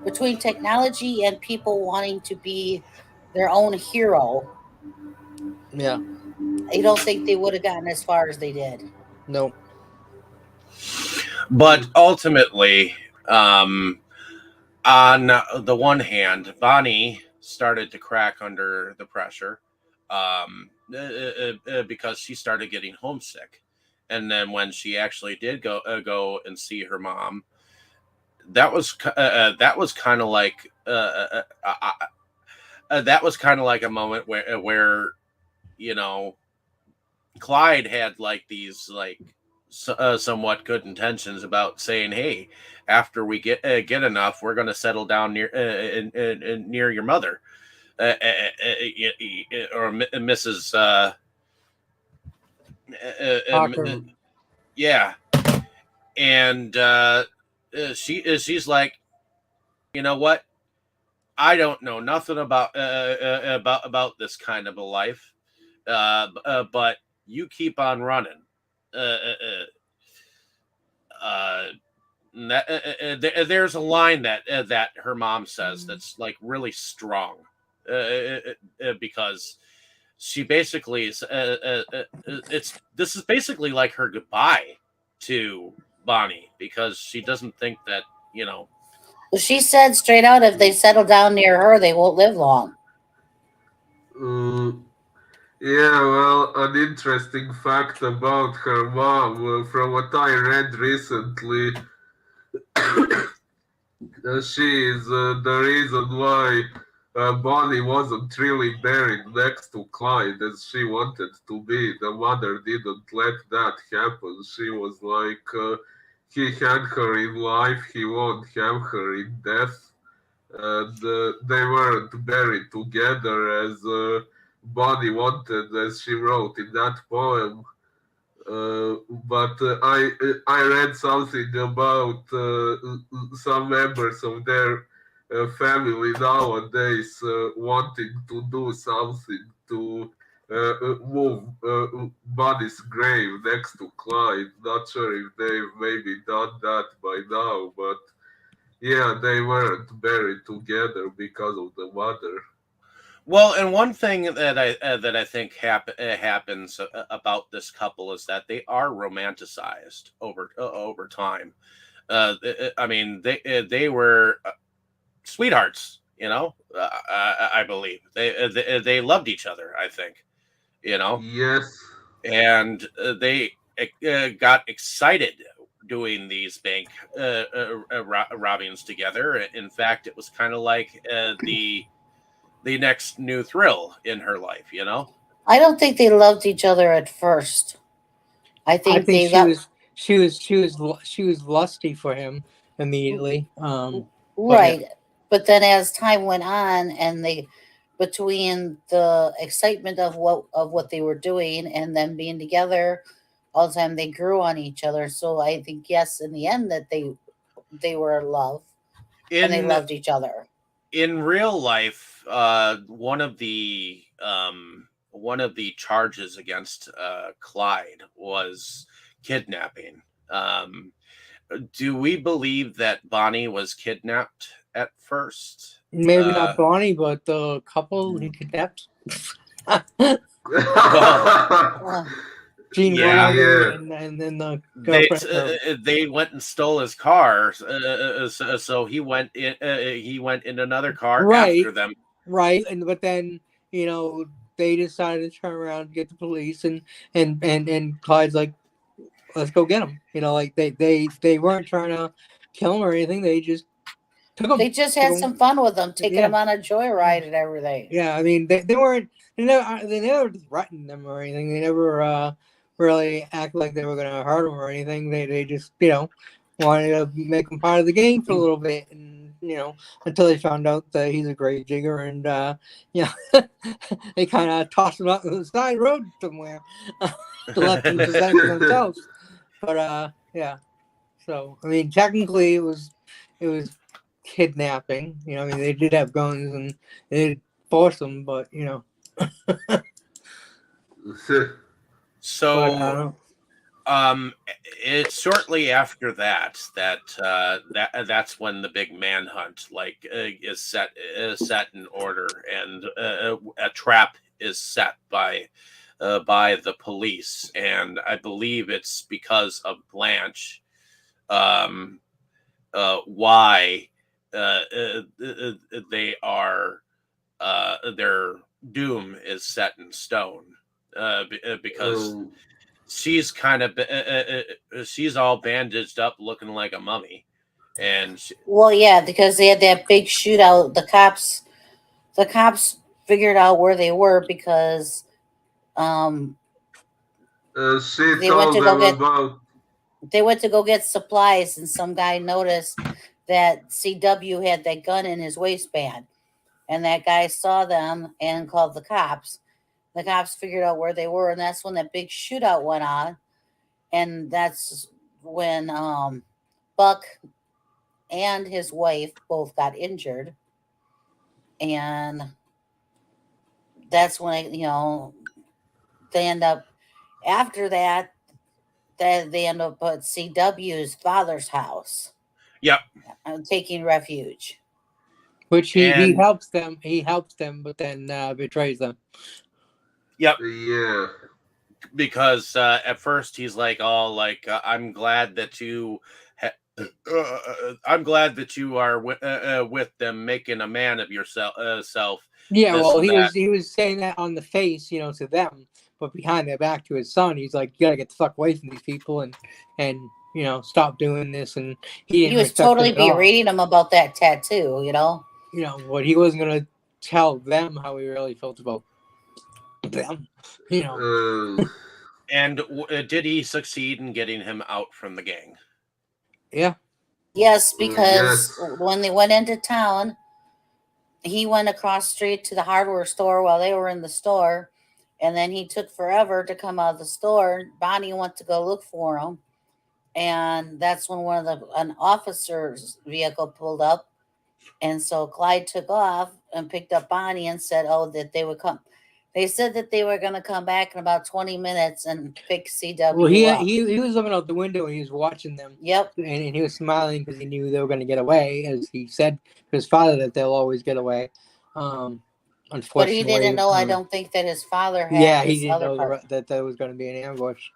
between technology and people wanting to be their own hero, Yeah, I don't think they would have gotten as far as they did. no. But ultimately, on the one hand, Bonnie started to crack under the pressure because she started getting homesick. And then when she actually did go and see her mom, that was kind of like that was kind of like a moment where Clyde had like these like somewhat good intentions about saying, "Hey, after we get enough, we're going to settle down near your mother, or Mrs. Hackman. Yeah." And she's like, you know what? I don't know nothing about this kind of a life, but you keep on running. There's a line that her mom says that's like really strong, because she basically is. This is basically like her goodbye to Bonnie, because she doesn't think that Well, she said straight out, if they settle down near her, they won't live long. Uh, yeah, well, an interesting fact about her mom, from what I read recently, she is the reason why Bonnie wasn't really buried next to Clyde as she wanted to be. The mother didn't let that happen. She was like, he had her in life, he won't have her in death. And they weren't buried together as Bonnie wanted, as she wrote in that poem. But I read something about some members of their family nowadays wanting to do something to move Bonnie's grave next to Clyde. Not sure if they've maybe done that by now, but yeah, they weren't buried together because of the mother. Well, and one thing that I think happens about this couple is that they are romanticized over time. I mean, they were sweethearts, I believe they loved each other, I think, Yes. and they got excited doing these bank robbings together. In fact, it was kind of like the next new thrill in her life. I don't think they loved each other at first. I I think think they got she was lusty for him immediately. But yeah, right, but then as time went on, and between the excitement of what they were doing and them being together all the time, they grew on each other. So I think, yes, in the end, that they were in love and they In loved each other. in real life, one of the charges against Clyde was kidnapping. Do we believe that Bonnie was kidnapped at first? maybe not Bonnie, but the couple he kidnapped. Well, Gene yeah, Wilder Yeah. and then the they girlfriend. they went and stole his car, so he went in another car Right, after them. right, but then they decided to turn around and get the police, and Clyde's like, let's go get him. Like they weren't trying to kill him or anything. They just They just had some fun with them, taking them on a joyride and everything. Yeah, I mean, they never threatened them or anything. They never really act like they were going to hurt them or anything. They just, wanted to make him part of the game for a little bit, and until they found out that he's a grave digger, and they kind of tossed him out to the side road somewhere to let them decide for themselves. But yeah, so I mean, technically it was kidnapping. I mean, they did have guns and they did force them, but So. It's shortly after that's when the big manhunt is set in order, and a trap is set by the police, and I believe it's because of Blanche why they are their doom is set in stone because she's kind of she's all bandaged up looking like a mummy, and because they had that big shootout. The cops figured out where they were because they went to go get supplies, and some guy noticed that CW had that gun in his waistband, and that guy saw them and called the cops. The cops figured out where they were, and that's when that big shootout went on. And that's when Buck and his wife both got injured. And that's when, they end up, after that they end up at CW's father's house. Yep. Taking refuge. Which he helps them. He helps them, but then betrays them. Yep. Yeah. Because at first he's like, I'm glad that you are with them, making a man of yourself. Yeah, well, he was saying that on the face, to them, but behind their back to his son, he's like, you gotta get the fuck away from these people and stop doing this. And he was totally berating him about that tattoo, but he wasn't gonna tell them how he really felt about them, And did he succeed in getting him out from the gang? Yeah. Yes, because when they went into town, he went across the street to the hardware store while they were in the store, and then he took forever to come out of the store. Bonnie went to go look for him, and that's when an officer's vehicle pulled up, and so Clyde took off and picked up Bonnie and said, that they would come. They said that they were going to come back in about 20 minutes and pick CW up. Well, he was looking out the window and he was watching them. Yep. And he was smiling because he knew they were going to get away, as he said to his father that they'll always get away. Unfortunately. But he didn't know, I don't think, that his father had. Yeah, he didn't know that there was going to be an ambush.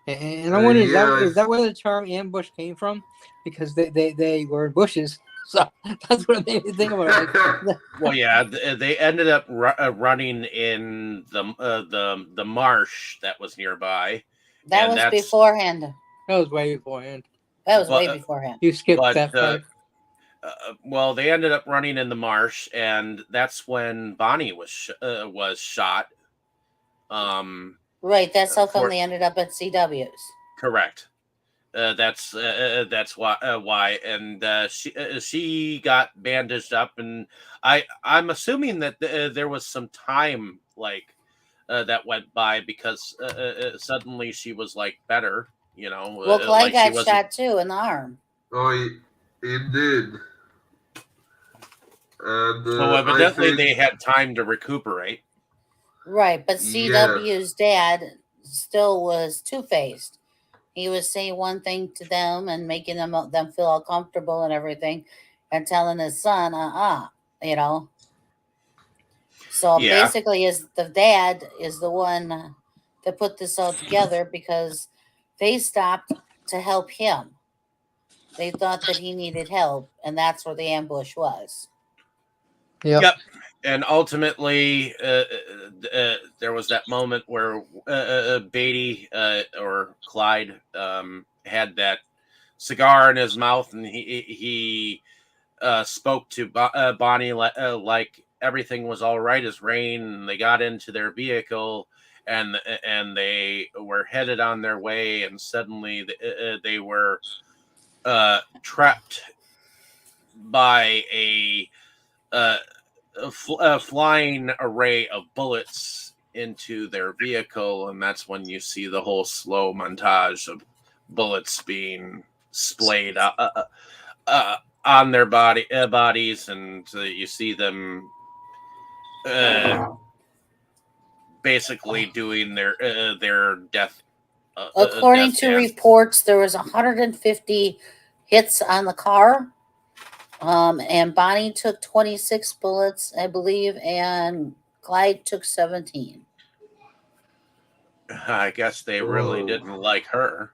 And I wonder, is that where the term ambush came from? Because they were in bushes. So that's what made me think about it. Well, yeah, they ended up running in the marsh that was nearby. That was beforehand. That was way beforehand. Way beforehand. You skipped that part. Well, they ended up running in the marsh, and that's when Bonnie was shot. Right. That's how come they ended up at CW's. Correct. That's why, and she got bandaged up, and I'm assuming that there was some time that went by because suddenly she was better, Well, Clyde got shot too in the arm. Oh, he did. And, so evidently they had time to recuperate. Right, but CW's dad still was two-faced. He was saying one thing to them and making them feel uncomfortable and everything, and telling his son, So basically, the dad is the one that put this all together because they stopped to help him. They thought that he needed help, and that's where the ambush was. Yep. And ultimately, there was that moment where Beatty or Clyde had that cigar in his mouth, and he spoke to Bonnie like everything was all right as rain, and they got into their vehicle, and they were headed on their way, and suddenly they were trapped by a flying array of bullets into their vehicle, and that's when you see the whole slow montage of bullets being splayed on their bodies, and you see them basically doing their death. According death to dance. reports, there was 150 hits on the car. And Bonnie took 26 bullets, I believe, and Clyde took 17. I guess they really didn't like her.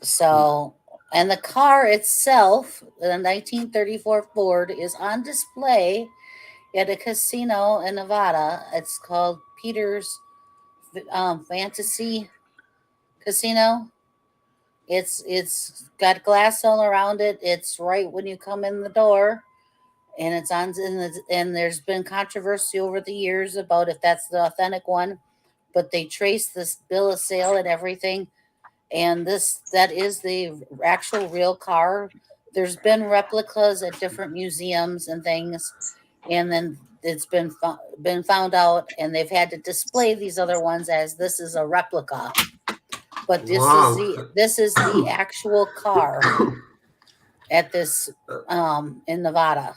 So, and the car itself, the 1934 Ford, is on display at a casino in Nevada. It's called Peter's Fantasy Casino. It's got glass all around it. It's right when you come in the door, and it's on. And there's been controversy over the years about if that's the authentic one, but they traced this bill of sale and everything, and that is the actual real car. There's been replicas at different museums and things, and then it's been found out, and they've had to display these other ones as this is a replica. But this is the actual car at this in Nevada.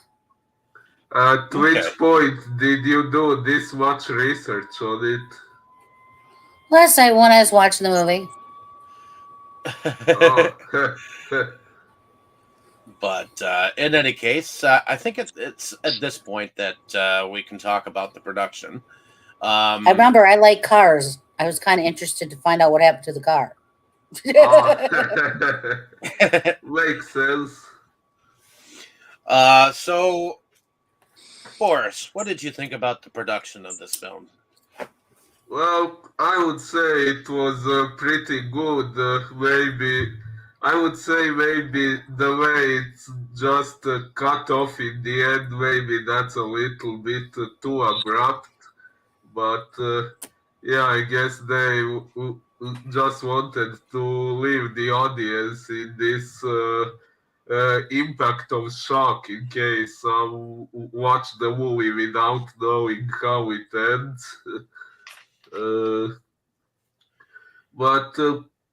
At which point did you do this much research on it? Last night when I was watching the movie. But in any case, I think it's at this point that we can talk about the production. I remember I like cars. I was kind of interested to find out what happened to the car. Makes sense. So, Boris, what did you think about the production of this film? Well, I would say it was pretty good. I would say maybe the way it's just cut off in the end, maybe that's a little bit too abrupt. But yeah, I guess they just wanted to leave the audience in this impact of shock in case some watch the movie without knowing how it ends. But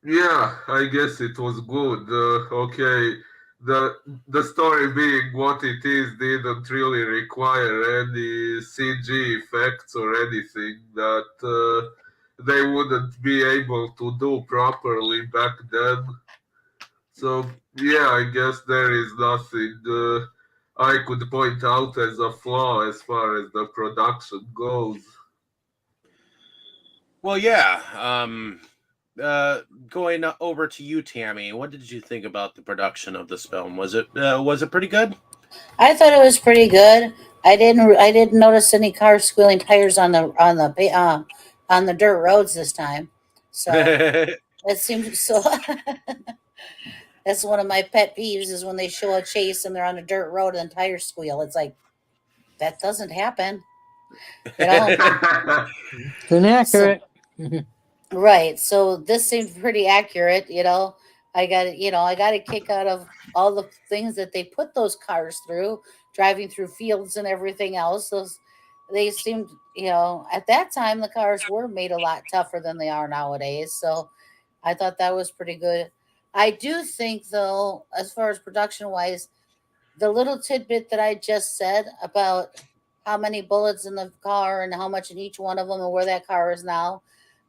yeah, I guess it was good. Okay, the story being what it is didn't really require any CG effects or anything that they wouldn't be able to do properly back then. So yeah, I guess there is nothing I could point out as a flaw as far as the production goes. Well, yeah. Going over to you, Tammy, what did you think about the production of this film? Was it pretty good? I thought it was pretty good. I didn't notice any cars squealing tires on the dirt roads this time. So it seems so. That's one of my pet peeves is when they show a chase and they're on a dirt road and tires squeal. It's like that doesn't happen. You know? It's inaccurate. Right. So this seemed pretty accurate, you know. I got a kick out of all the things that they put those cars through, driving through fields and everything else. They seemed, at that time the cars were made a lot tougher than they are nowadays. So I thought that was pretty good. I do think though, as far as production wise, the little tidbit that I just said about how many bullets in the car and how much in each one of them and where that car is now,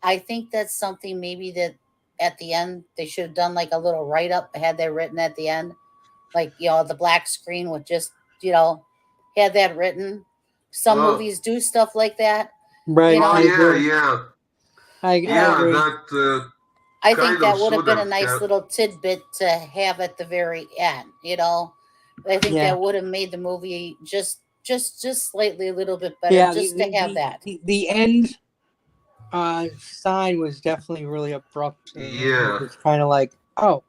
I think that's something maybe that at the end they should have done like a little write up, had they written at the end, like the black screen with just had that written. Some movies do stuff like that, right? Yeah. I agree. I think that would have been a nice little tidbit to have at the very end. I think that would have made the movie just slightly a little bit better. Yeah, to have that. The end sign was definitely really abrupt. Yeah, it's kind of like, oh,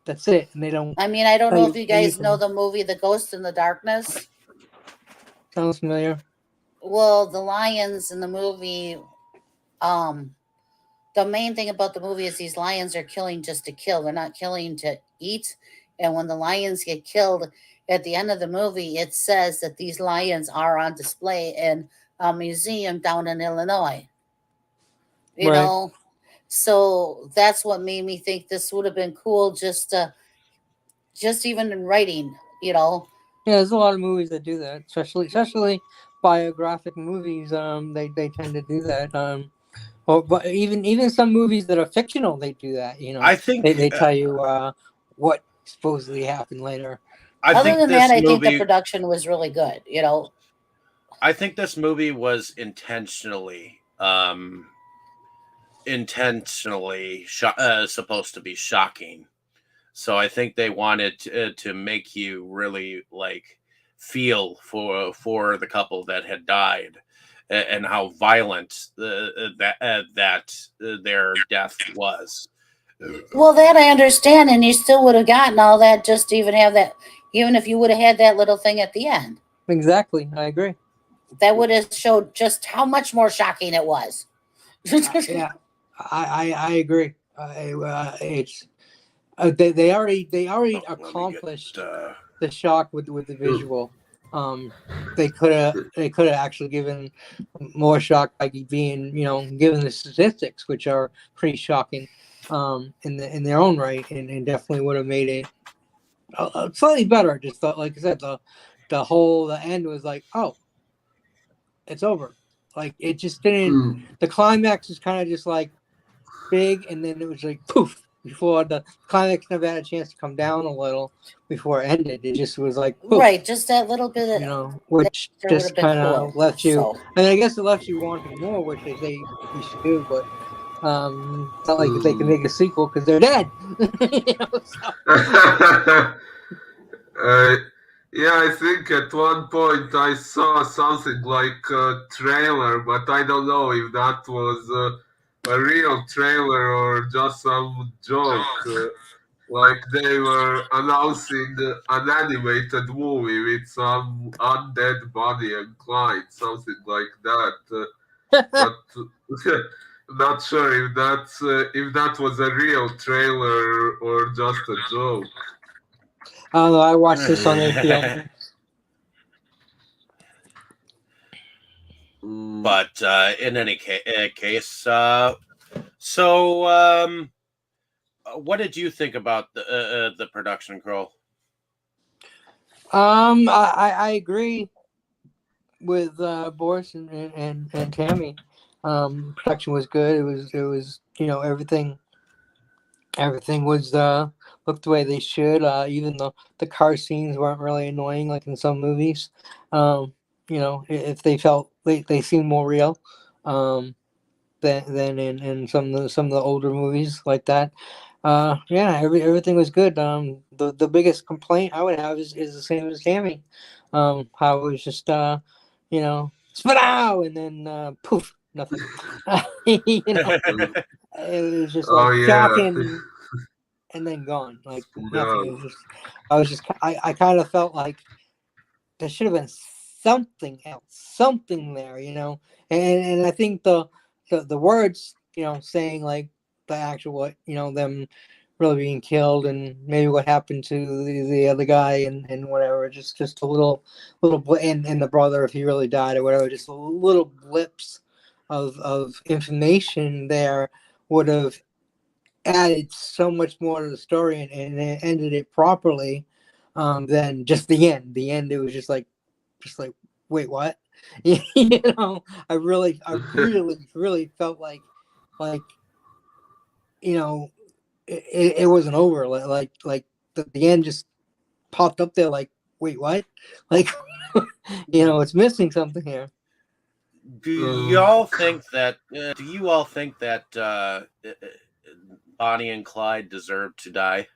That's it. And they don't. I mean, I don't tell know if you guys know anything. the movie The Ghost in the Darkness. Sounds familiar. Well, the lions in the movie, the main thing about the movie is these lions are killing just to kill. They're not killing to eat. And when the lions get killed, at the end of the movie, it says that these lions are on display in a museum down in Illinois. You Right. know, so that's what made me think this would have been cool. Just even in writing, you know. Yeah, there's a lot of movies that do that, especially biographic movies. They tend to do that. But even some movies that are fictional, they do that. You know, I think they tell you what supposedly happened later. Other think than this that, I think the movie. production was really good. You know, I think this movie was intentionally supposed to be shocking. So I think they wanted to make you really like feel for the couple that had died and how violent that their death was. well, that I understand, and you still would have gotten all that just to even have that. Even if you would have had that little thing at the end, Exactly, I agree. that would have showed just how much more shocking it was. Yeah, I agree. It's they already accomplished the shock with the visual. They could have actually given more shock by being given the statistics, which are pretty shocking in their own right, and definitely would have made it slightly better. I just thought, like I said, the end was like, oh, it's over. Like it just didn't. The climax is kind of just like big, and then it was like poof. Before the climax never had a chance to come down a little before it ended. It just was like poof, Right, just that little bit of which that just would've been kind of cool, left you. so. And I guess it left you wanting more, which they say you should do. But it's not like they can make a sequel because they're dead. Yeah, I think at one point I saw something like a trailer, but I don't know if that was a real trailer or just some joke. Like they were announcing an animated movie with some undead Bonnie and Clyde, something like that. But not sure if that was a real trailer or just a joke. I don't know. I watched this on HBO. But in any case, so what did you think about the production, Krol? I agree with Boris and Tammy. Production was good. It was everything was looked the way they should. Even the car scenes weren't really annoying like in some movies. If they felt they seemed more real than in some of the older movies like that. Everything was good. The biggest complaint I would have is the same as Tammy. How it was just spit out and then poof, nothing. It was just like shocking and then gone, like nothing. It was just I kind of felt like there should have been something else, something there, and I think the words, saying like the actual them really being killed and maybe what happened to the other guy and whatever, just a little and the brother if he really died or whatever, just little blips of information there would have added so much more to the story and it ended it properly than just the end. The end, it was just like wait, what? I really felt like it wasn't over. Like the end just popped up there. Like, wait, what? Like, it's missing something here. Do you all think that? Bonnie and Clyde deserve to die?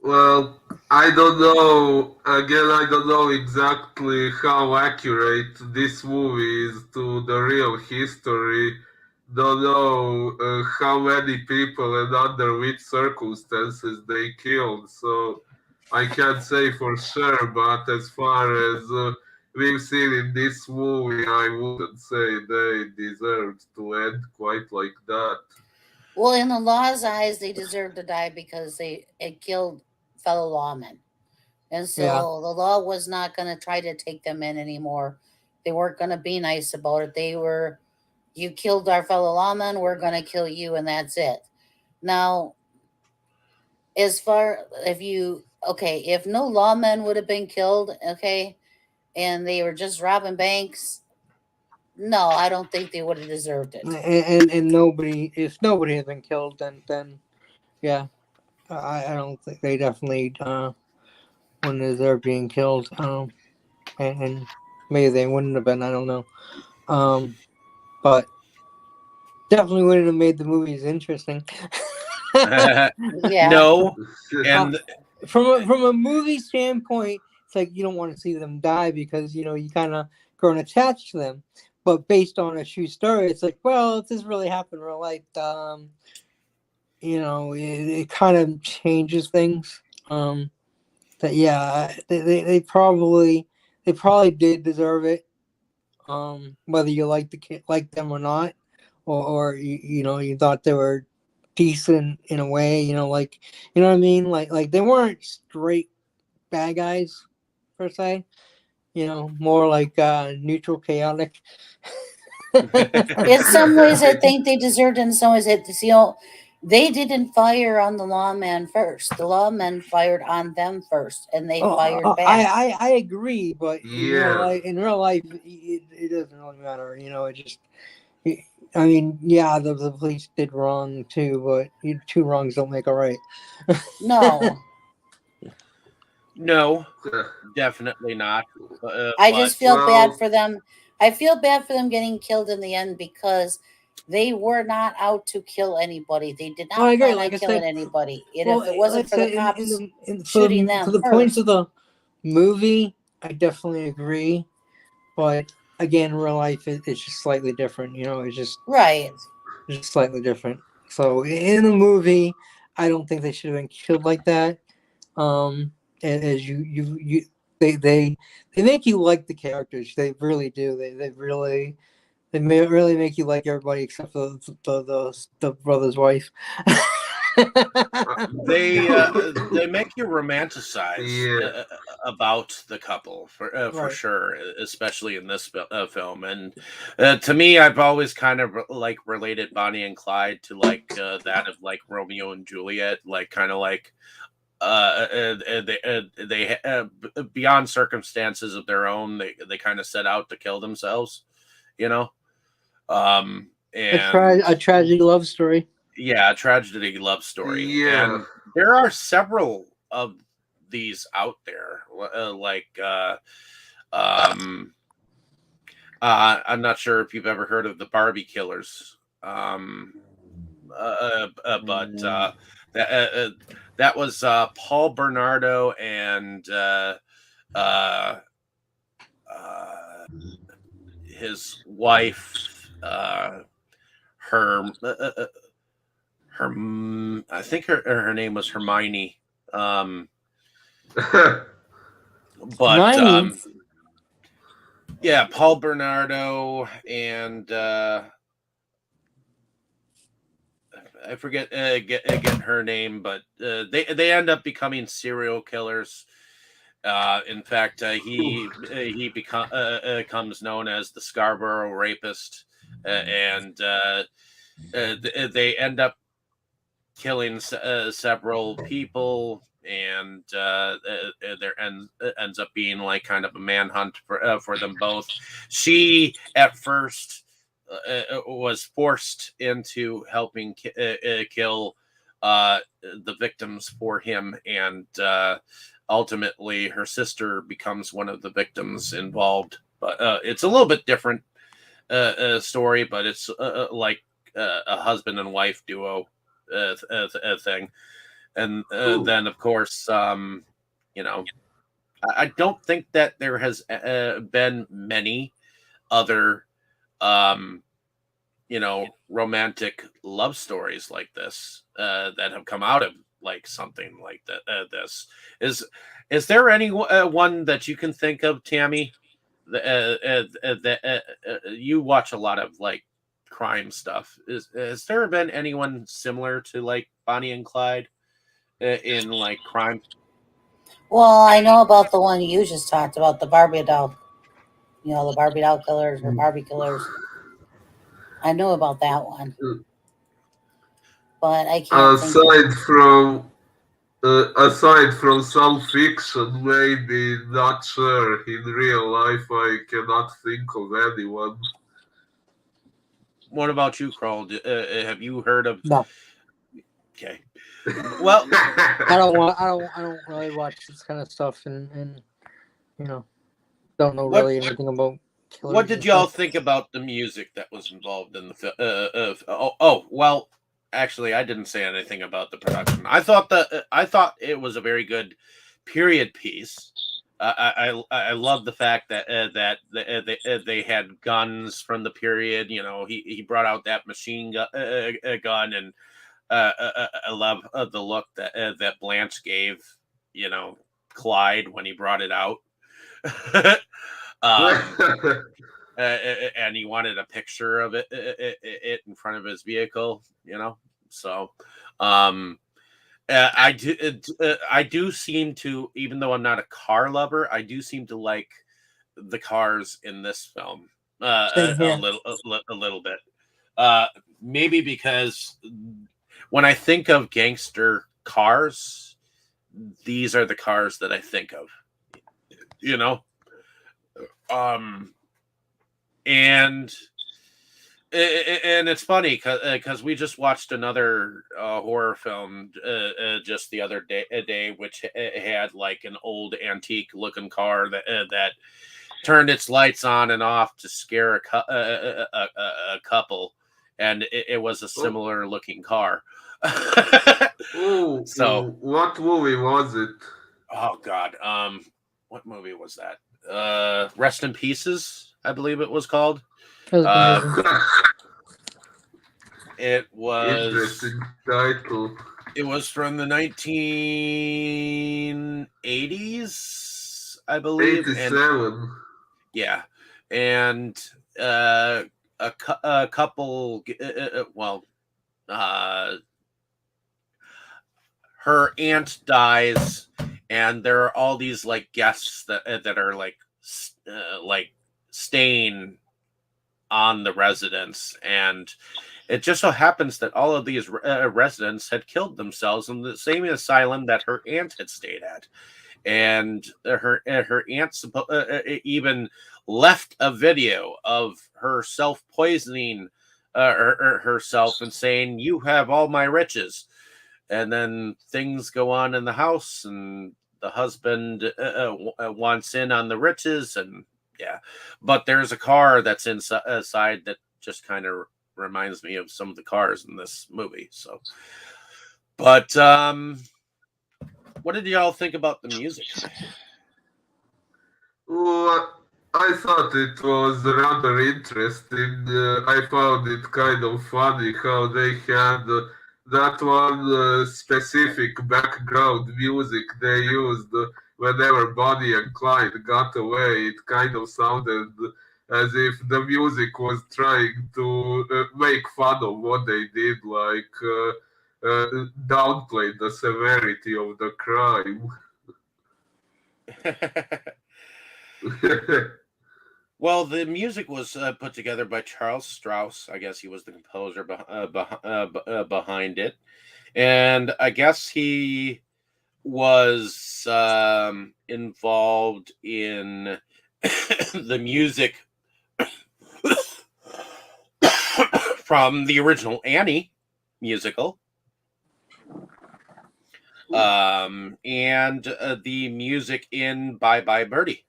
Well, I don't know. Again, I don't know exactly how accurate this movie is to the real history, don't know how many people and under which circumstances they killed. So I can't say for sure, but as far as we've seen in this movie, I wouldn't say they deserved to end quite like that. Well, in the law's eyes, they deserve to die because they had killed fellow lawmen. And so Yeah. the law was not going to try to take them in anymore. They weren't going to be nice about it. They were, you killed our fellow lawmen, we're going to kill you, and that's it. Now, as far if no lawmen would have been killed, okay, and they were just robbing banks, no, I don't think they would have deserved it. And nobody, if nobody had been killed, then yeah, I don't think they definitely wouldn't deserve being killed. And maybe they wouldn't have been. I don't know. But definitely wouldn't have made the movies interesting. Yeah. No, and From a movie standpoint, it's like you don't want to see them die because you kind of grown attached to them. But based on a true story, it's like, well, if this really happened in real life, it kind of changes things. That yeah, they probably did deserve it. Whether you like like them or not, or you thought they were decent in a way, like you know what I mean, like they weren't straight bad guys per se, more like neutral, chaotic. In some ways, I think they deserved it. In some ways, they didn't fire on the lawman first. The lawmen fired on them first, and they fired back. I agree, but Yeah. in real life, it doesn't really matter. It just. I mean, yeah, the police did wrong too, but two wrongs don't make a right. No, no, definitely not. I just feel Well- bad for them. I feel bad for them getting killed in the end because they were not out to kill anybody. They did not Oh, I agree, plan like on I killing said, anybody. And well, if it wasn't like for I the said, cops for shooting them for the points first. of the movie, I definitely agree. But again, in real life, it's just slightly different. It's just Right. slightly different. So in the movie, I don't think they should have been killed like that. As they make you like the characters. They really do. They really really make you like everybody except for the brother's wife. They make you romanticize Yeah. about the couple for Right. sure, especially in this film. And to me, I've always kind of like related Bonnie and Clyde to like that of like Romeo and Juliet, like kind of like beyond circumstances of their own, they kind of set out to kill themselves, you know. And A tragic love story. yeah, a tragedy love story. Yeah. And there are several of these out there, I'm not sure if you've ever heard of the Barbie killers, but that was Paul Bernardo and uh, his wife, her I think her name was Hermione. But Hermione? yeah, Paul Bernardo and I forget get her name, but they end up becoming serial killers. In fact, he becomes known as the Scarborough Rapist, and they end up killing several people, and there ends up being like kind of a manhunt for them both. She at first was forced into helping kill the victims for him, and ultimately her sister becomes one of the victims involved. But it's a little bit different story, but it's like a husband and wife duo thing. And then, of course, I don't think that there has been many other romantic love stories like this that have come out of like something like that. This is there any one that you can think of, Tammy? You watch a lot of like crime stuff. Has there been anyone similar to like Bonnie and Clyde in like crime? Well, I know about the one you just talked about, the Barbie doll. The Barbie doll killers or Barbie killers. I know about that one, but I can't think Aside from some fiction, maybe not sure. In real life, I cannot think of anyone. What about you, Krol? Have you heard of? No, Okay. Well, I don't really watch this kind of stuff, and don't know What- really anything about killers. what did and y'all stuff. think about the music that was involved in the film? Well, actually, I didn't say anything about the production. I thought it was a very good period piece. I love the fact that they had guns from the period. He brought out that machine gun, and I love the look that Blanche gave Clyde when he brought it out. um, and he wanted a picture of it in front of his vehicle. So I do seem to, even though I'm not a car lover, I do seem to like the cars in this film Same here. a little bit. Maybe because when I think of gangster cars, these are the cars that I think of. And it's funny because we just watched another horror film just the other day, which had like an old antique looking car that turned its lights on and off to scare a couple, and it was a similar looking car. So what movie was it? Oh God, what movie was that? Rest in Pieces, I believe it was called. It was Interesting title. It was from the 1980s, I believe. 87. Yeah, and a couple. Her aunt dies, and there are all these like guests that are like staying on the residence, and it just so happens that all of these residents had killed themselves in the same asylum that her aunt had stayed at, and her aunt even left a video of herself poisoning herself and saying, "You have all my riches." And then things go on in the house, and the husband wants in on the riches, and yeah. But there's a car that's inside that just kind of reminds me of some of the cars in this movie. So, but what did y'all think about the music? Well, I thought it was rather interesting. I found it kind of funny how they had that one specific background music they used whenever Bonnie and Clyde got away. It kind of sounded as if the music was trying to make fun of what they did, like downplay the severity of the crime. Well, the music was put together by Charles Strauss. I guess he was the composer behind it, and I guess he was involved in the music from the original Annie musical, and the music in Bye Bye Birdie.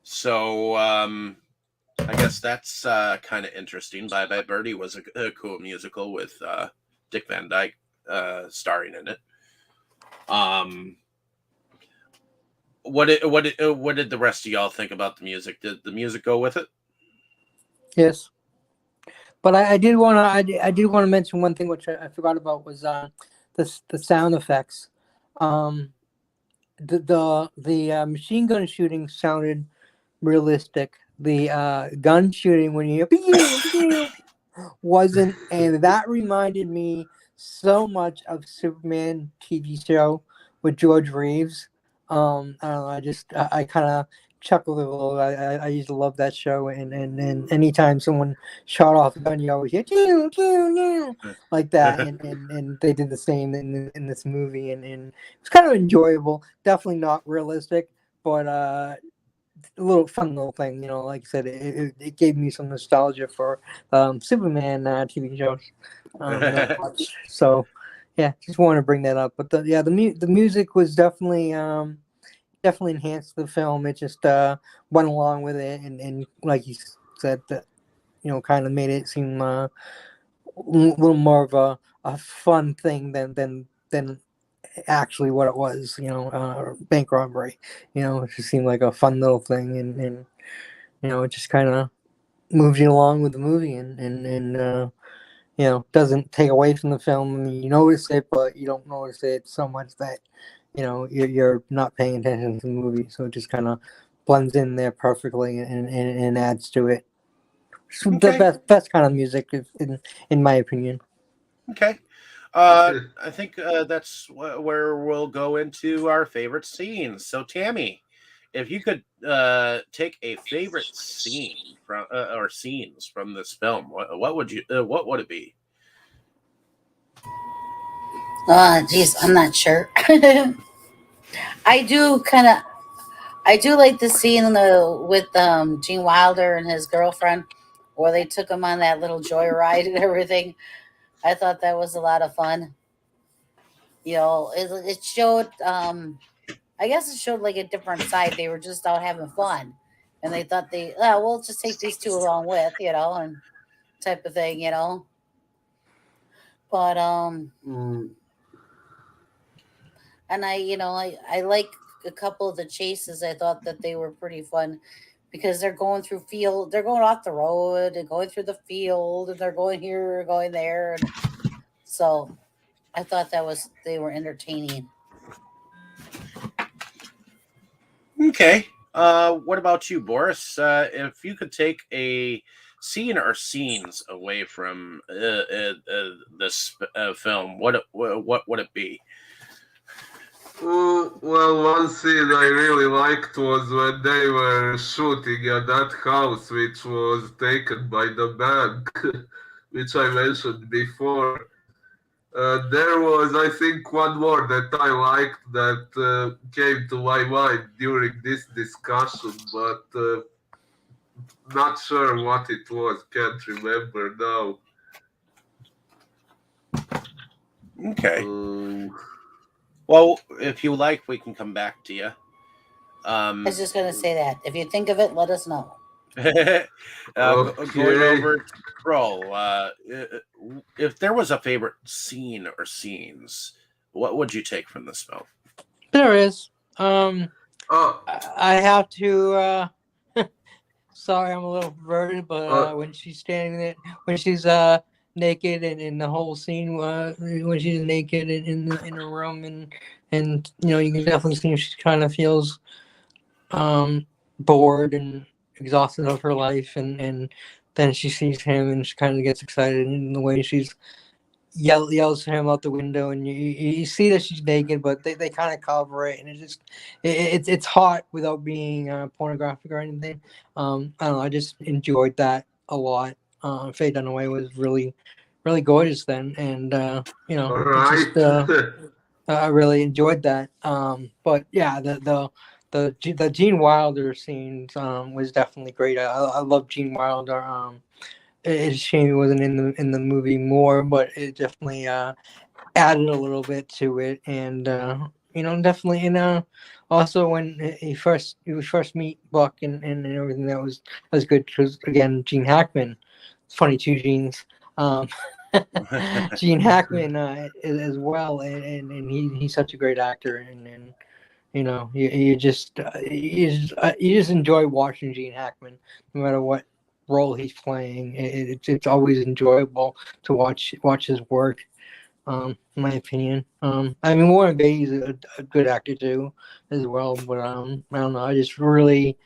So I guess that's kind of interesting. Bye Bye Birdie was a cool musical with Dick Van Dyke starring in it. What did the rest of y'all think about the music? Did the music go with it? Yes. But I did want to I did want to mention one thing which I forgot about was the sound effects. The machine gun shooting sounded realistic. The gun shooting when you hear wasn't, and that reminded me so much of Superman TV show with George Reeves. I don't know. I kind of chuckled a little. I used to love that show, and anytime someone shot off a gun, you always hear "Pew, pew, pew," like that, and they did the same in this movie, and it's kind of enjoyable. Definitely not realistic, but a little fun little thing, like I said, it gave me some nostalgia for Superman TV shows that I watched. So yeah, just want to bring that up. But the music was definitely enhanced the film. It just went along with it, and like you said, that kind of made it seem a little more of a fun thing than actually what it was, bank robbery. It just seemed like a fun little thing, and it just kind of moves you along with the movie, and doesn't take away from the film. I mean, you notice it, but you don't notice it so much that you're not paying attention to the movie. So it just kind of blends in there perfectly, and adds to it. It's the best kind of music, in my opinion. Okay. I think that's where we'll go into our favorite scenes. So, Tammy, if you could take a favorite scene from or scenes from this film, what would it be? Geez, I'm not sure. I do like the scene with Gene Wilder and his girlfriend, where they took him on that little joyride and everything. I thought that was a lot of fun. It showed. I guess it showed like a different side. They were just out having fun, and they thought we'll just take these two along with, and type of thing, But and I like a couple of the chases. I thought that they were pretty fun because they're going off the road and going through the field, and they're going here, going there, and so I thought they were entertaining. Okay. What about you, Boris? If you could take a scene or scenes away from this film, what would it be? Well, one scene I really liked was when they were shooting at that house, which was taken by the bank, which I mentioned before. There was, I think, one more that I liked that came to my mind during this discussion, but not sure what it was. Can't remember now. Okay. Well, if you like, we can come back to you. I was just going to say that. If you think of it, let us know. Okay. Going over to Krol, if there was a favorite scene or scenes, what would you take from this film? There is. I have to. Sorry, I'm a little perverted, but when she's standing there, when she's naked, and in the whole scene, when she's naked in the room, and you can definitely see she kind of feels bored and exhausted of her life, and then she sees him and she kind of gets excited, in the way she's yells to him out the window, and you see that she's naked, but they kind of cover it, and it's hot without being pornographic or anything. I don't know, I just enjoyed that a lot. Faye Dunaway was really gorgeous then, and I really enjoyed that. But yeah, the Gene Wilder scenes was definitely great. I love Gene Wilder. It's a shame he wasn't in the movie more, but it definitely added a little bit to it, and definitely, also when we first meet Buck and everything, that was good, because again, Gene Hackman, it's funny, two Genes. Gene Hackman as well, and he's such a great actor, and you just enjoy watching Gene Hackman no matter what role he's playing. It's always enjoyable to watch his work. In my opinion. I mean, Warren Beatty's a good actor too, as well. But I don't know. I just really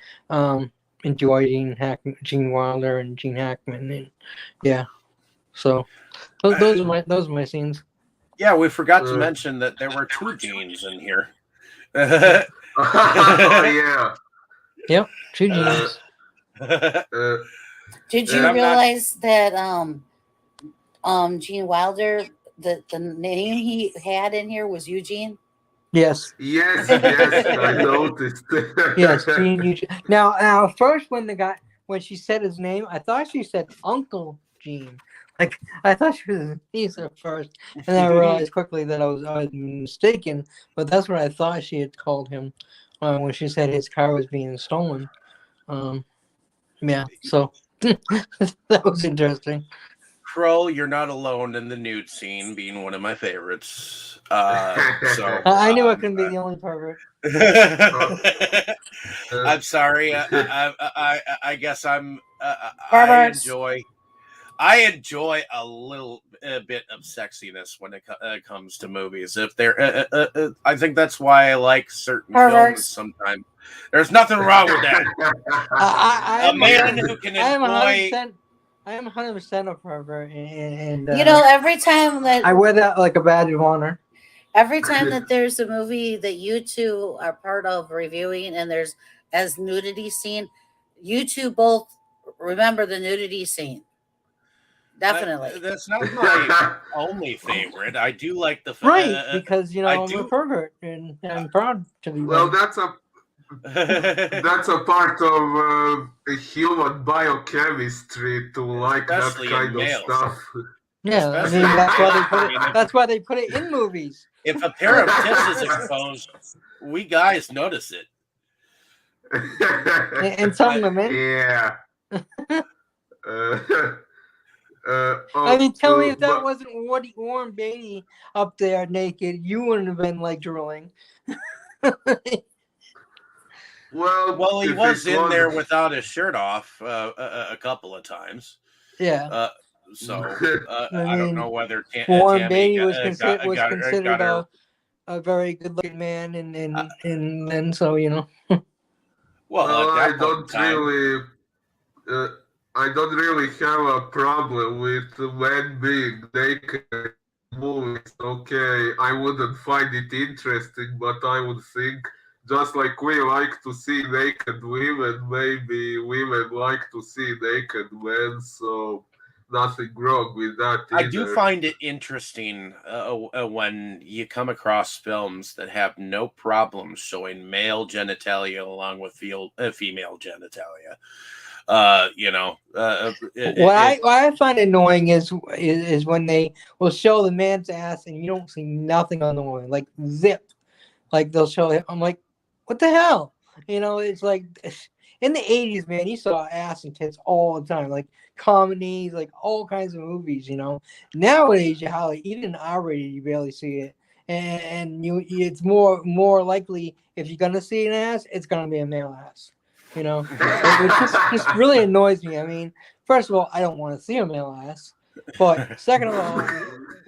enjoy Gene Wilder and Gene Hackman, and yeah. So those are my scenes. Yeah, we forgot to mention that there were 2 Genes in here. Oh yeah. Yep, 2 Genes. Did you realize that Gene Wilder, the name he had in here was Eugene? Yes. Yes, I noticed. Yes, Gene Eugene. Now, first when she said his name, I thought she said Uncle Gene. Like I thought she was his niece at first, and then I realized quickly that I was mistaken. But that's what I thought she had called him when she said his car was being stolen. Yeah, so that was interesting. Krol, you're not alone in the nude scene being one of my favorites. So I knew I couldn't be the only pervert. I'm sorry. I guess I enjoy a little bit of sexiness when it comes to movies. If there, I think that's why I like certain films sometimes. There's nothing wrong with that. A man who can enjoy. I am 100% a pervert, and every time that I wear that like a badge of honor. Every time that there's a movie that you two are part of reviewing, and there's as nudity scene, you two both remember the nudity scene. Definitely. That's not my only favorite. I do like the because I'm a pervert and I'm proud to be. Well, that's a part of human biochemistry to like especially that kind of stuff. Yeah, I mean that's why they put it in movies. If a pair of tits is exposed, we guys notice it. And some women. Yeah. I mean, tell me if that wasn't Warren Beatty up there naked, you wouldn't have been like drooling. Well, he was in there without his shirt off a couple of times. Yeah. So I don't know whether Warren Tammy Beatty was considered a very good-looking man, and then so Well, I don't really have a problem with men being naked in movies. Okay, I wouldn't find it interesting, but I would think just like we like to see naked women, maybe women like to see naked men. So nothing wrong with that either. I do find it interesting when you come across films that have no problem showing male genitalia along with female genitalia. What I find annoying is when they will show the man's ass and you don't see nothing on the woman, like zip, like they'll show it. I'm like, what the hell? It's like in the 80s, man, you saw ass and tits all the time, like comedies, like all kinds of movies. Nowadays you hardly, even R-rated, you barely see it, and it's more likely if you're gonna see an ass, it's gonna be a male ass. It just really annoys me. I mean, first of all, I don't want to see a male ass, but second of all,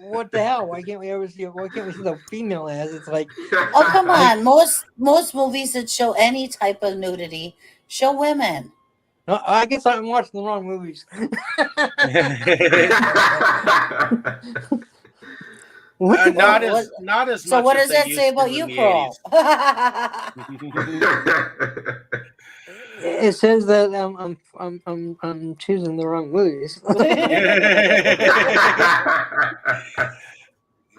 what the hell? Why can't we see the female ass? It's like, oh come on, most movies that show any type of nudity show women. No, I guess I'm watching the wrong movies. Not as so much. What does that say about you, Krol? It says that I'm choosing the wrong movies.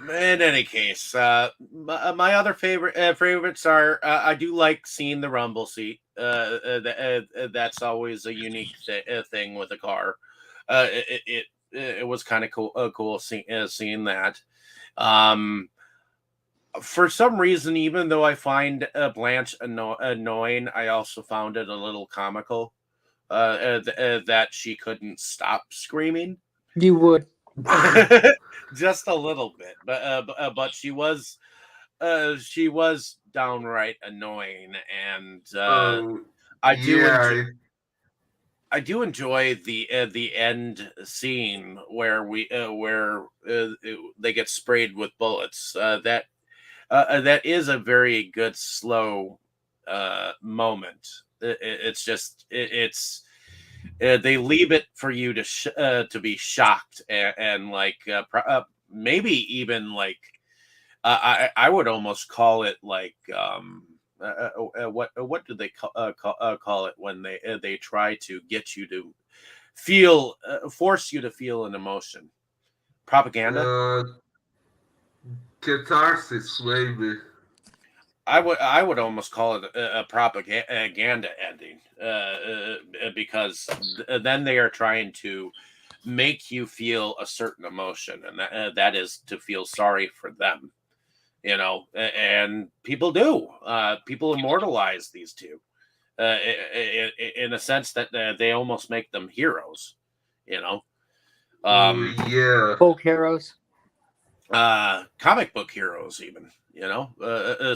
In any case, my other favorites are I do like seeing the rumble seat. That's always a unique thing with a car. It was kind of cool seeing that. For some reason, even though I find Blanche annoying, I also found it a little comical that she couldn't stop screaming. You would. Just a little bit, but she was downright annoying, and I do I do enjoy the end scene where they get sprayed with bullets. That is a very good slow moment. It's just it's they leave it for you to be shocked and like maybe even like I would almost call it like what do they call it when they try to get you to feel force you to feel an emotion, propaganda. Uh, Catharsis, maybe. I would almost call it a propaganda ending because then they are trying to make you feel a certain emotion, and that is to feel sorry for them. And people do. People immortalize these two in a sense that they almost make them heroes. You know, um, Yeah. Folk heroes. comic book heroes, even.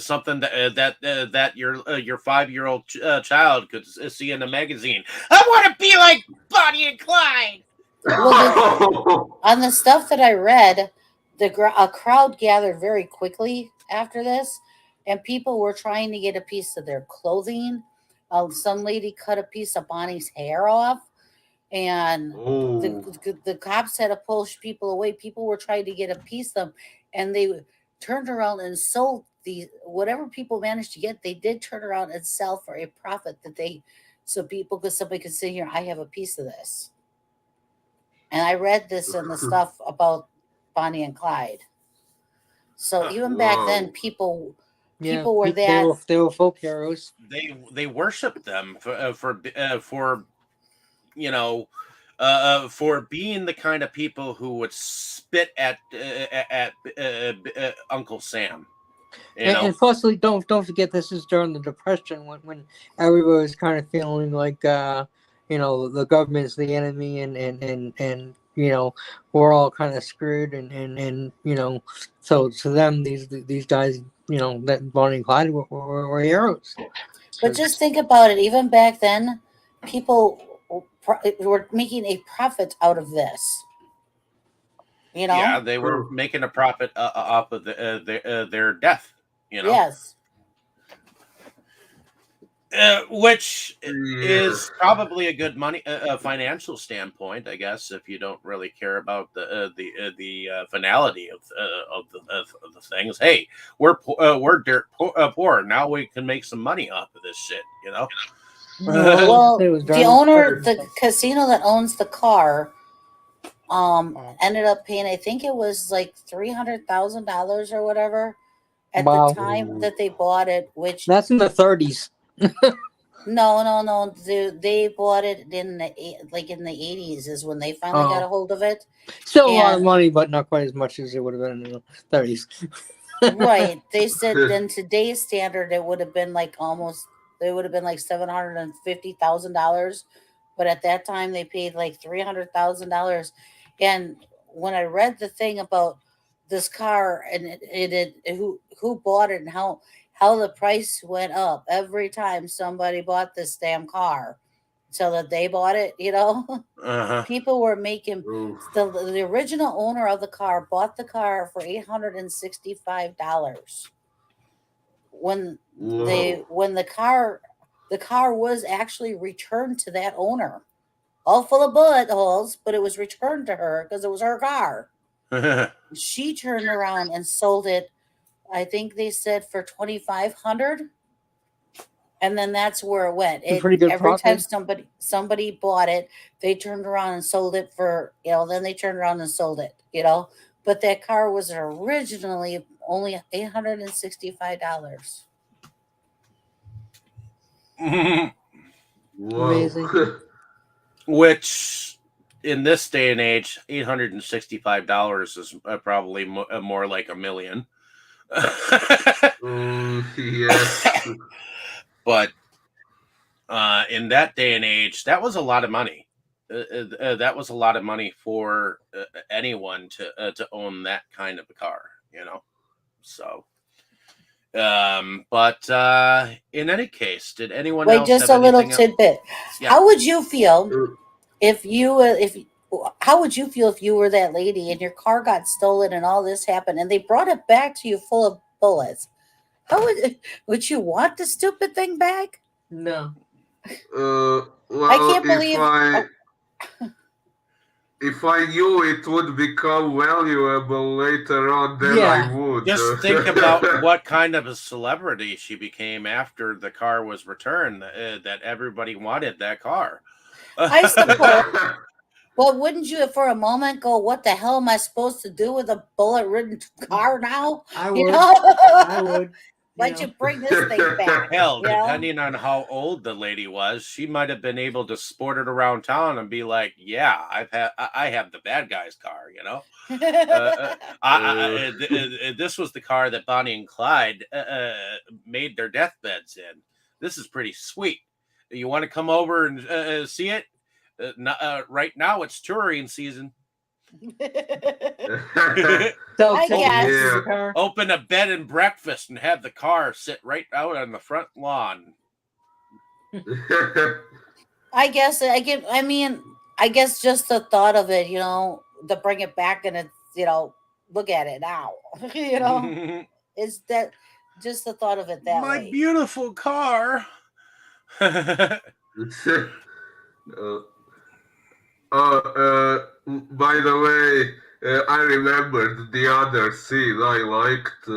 Something that your 5-year-old child could see in a magazine. I want to be like Bonnie and Clyde. Well, on the stuff that I read, a crowd gathered very quickly after this, and people were trying to get a piece of their clothing. Some lady cut a piece of Bonnie's hair off, and Oh. the cops had to push people away. People were trying to get a piece of them, and they turned around and sold the whatever people managed to get. They did turn around and sell for a profit so somebody could sit here. I have a piece of this. And I read this in the stuff about Bonnie and Clyde. So even back then, people were that they were folk heroes. They worship them for for being the kind of people who would spit at Uncle Sam. And firstly, don't forget this is during the Depression when everybody was kind of feeling like the government's the enemy and we're all kind of screwed and so to them these guys that Bonnie and Clyde were heroes. But just think about it. Even back then, people were making a profit out of this. Yeah, they were making a profit off of their death. Yes. Which is probably a good money financial standpoint, I guess, if you don't really care about the finality of the things. Hey, we're dirt poor. Now we can make some money off of this shit. Well, the casino that owns the car, ended up paying. I think it was like $300,000 or whatever at the time that they bought it. Which that's in the 30s. No. They bought it in the 80s is when they finally got a hold of it. Still a lot of money, but not quite as much as it would have been in the 30s. Right. They said in today's standard it would have been like $750,000, but at that time they paid like $300,000. And when I read the thing about this car and who bought it and how the price went up every time somebody bought this damn car so that they bought it, people were making the original owner of the car bought the car for $865 when the car was actually returned to that owner, all full of bullet holes, but it was returned to her because it was her car. She turned around and sold it, I think they said for $2,500, and then that's where it went. Every time somebody bought it, they turned around and sold it for then they turned around and sold it, But that car was originally only $865. Amazing. Which in this day and age, $865 is probably more like $1 million. Yes. But in that day and age, that was a lot of money. That was a lot of money for anyone to own that kind of a car, So But in any case, did anyone Wait, else just have a little anything else? tidbit. Yeah. How would you feel if how would you feel if you were that lady and your car got stolen and all this happened and they brought it back to you full of bullets? How would you want the stupid thing back? No. Well, I can't believe. if I knew it would become valuable later on, then Yeah. I would. Just think about what kind of a celebrity she became after the car was returned, that everybody wanted that car. I suppose. Well, wouldn't you for a moment go, what the hell am I supposed to do with a bullet-ridden car now? I would. You know? I would. Why'd you bring this thing back? Hell, you know? depending on how old the lady was, she might have been able to sport it around town and be like, "Yeah, I have the bad guy's car," you know. This was the car that Bonnie and Clyde made their deathbeds in. This is pretty sweet. You want to come over and see it? Right now, it's touring season. So I guess. the car. Open a bed and breakfast and have the car sit right out on the front lawn. I guess just the thought of it, to bring it back and it's, look at it now. Is that just the thought of it that My way? beautiful car. By the way, I remembered the other scene I liked.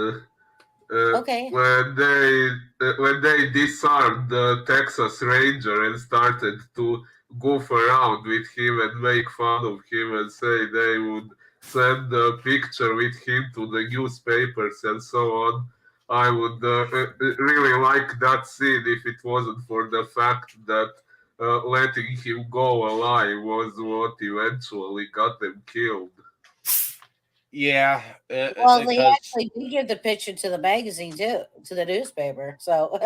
Okay. When they disarmed the Texas Ranger and started to goof around with him and make fun of him and say they would send a picture with him to the newspapers and so on. I would really like that scene if it wasn't for the fact that letting him go alive was what eventually got them killed. Yeah. Well, they actually did give the picture to the magazine too, to the newspaper. So,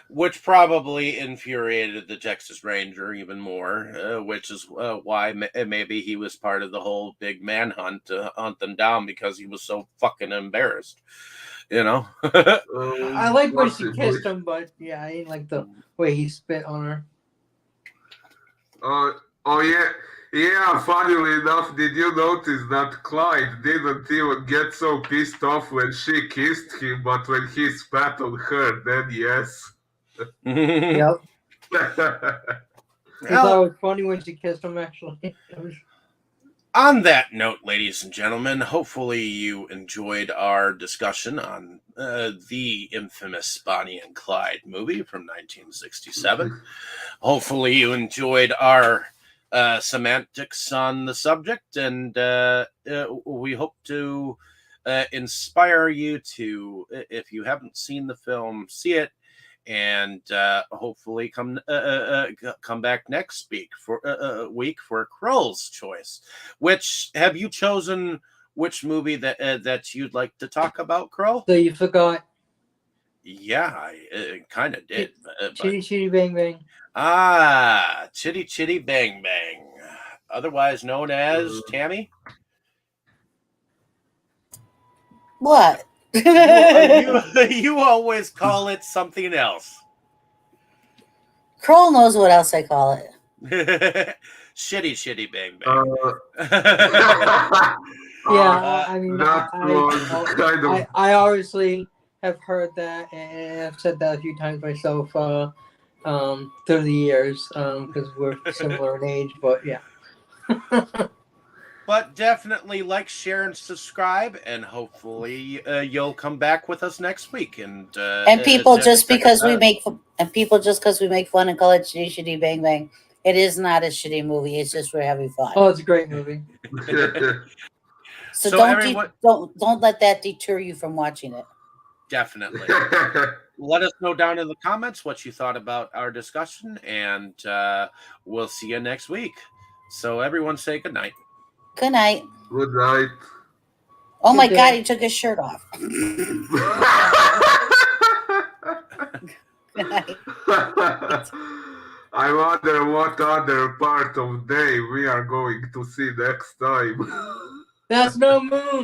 which probably infuriated the Texas Ranger even more, which is why maybe he was part of the whole big manhunt to hunt them down because he was so fucking embarrassed. I like when she kissed him, but yeah, I didn't like the way he spit on her. Oh yeah. Yeah, funnily enough, did you notice that Clyde didn't even get so pissed off when she kissed him, but when he spat on her, then yes. Yep. I thought it was funny when she kissed him, actually. On that note, ladies and gentlemen, hopefully you enjoyed our discussion on the infamous Bonnie and Clyde movie from 1967. Hopefully you enjoyed our semantics on the subject, and we hope to inspire you to, if you haven't seen the film, see it, and hopefully come back next week for Krol's choice. Which have you chosen? Which movie that you'd like to talk about, Krol? So you forgot. Yeah, I kind of did. Chitty Chitty Bang Bang. Chitty Chitty Bang Bang, otherwise known as Tammy. What? You always call it something else. Krol knows what else I call it. Shitty Shitty Bang Bang. Yeah, I mean, I I obviously have heard that, and I've said that a few times myself through the years, because we're similar in age, but yeah. But definitely like, share, and subscribe, and hopefully you'll come back with us next week. And people just because we make fun and call it Shitty Shitty Bang Bang, it is not a shitty movie. It's just we're having fun. Oh, it's a great movie. So everyone, don't let that deter you from watching it. Definitely. Let us know down in the comments what you thought about our discussion, and we'll see you next week. So everyone say good night. Good night. Good night. Oh my God, he took his shirt off. Good night. I wonder what other part of day we are going to see next time. That's no moon.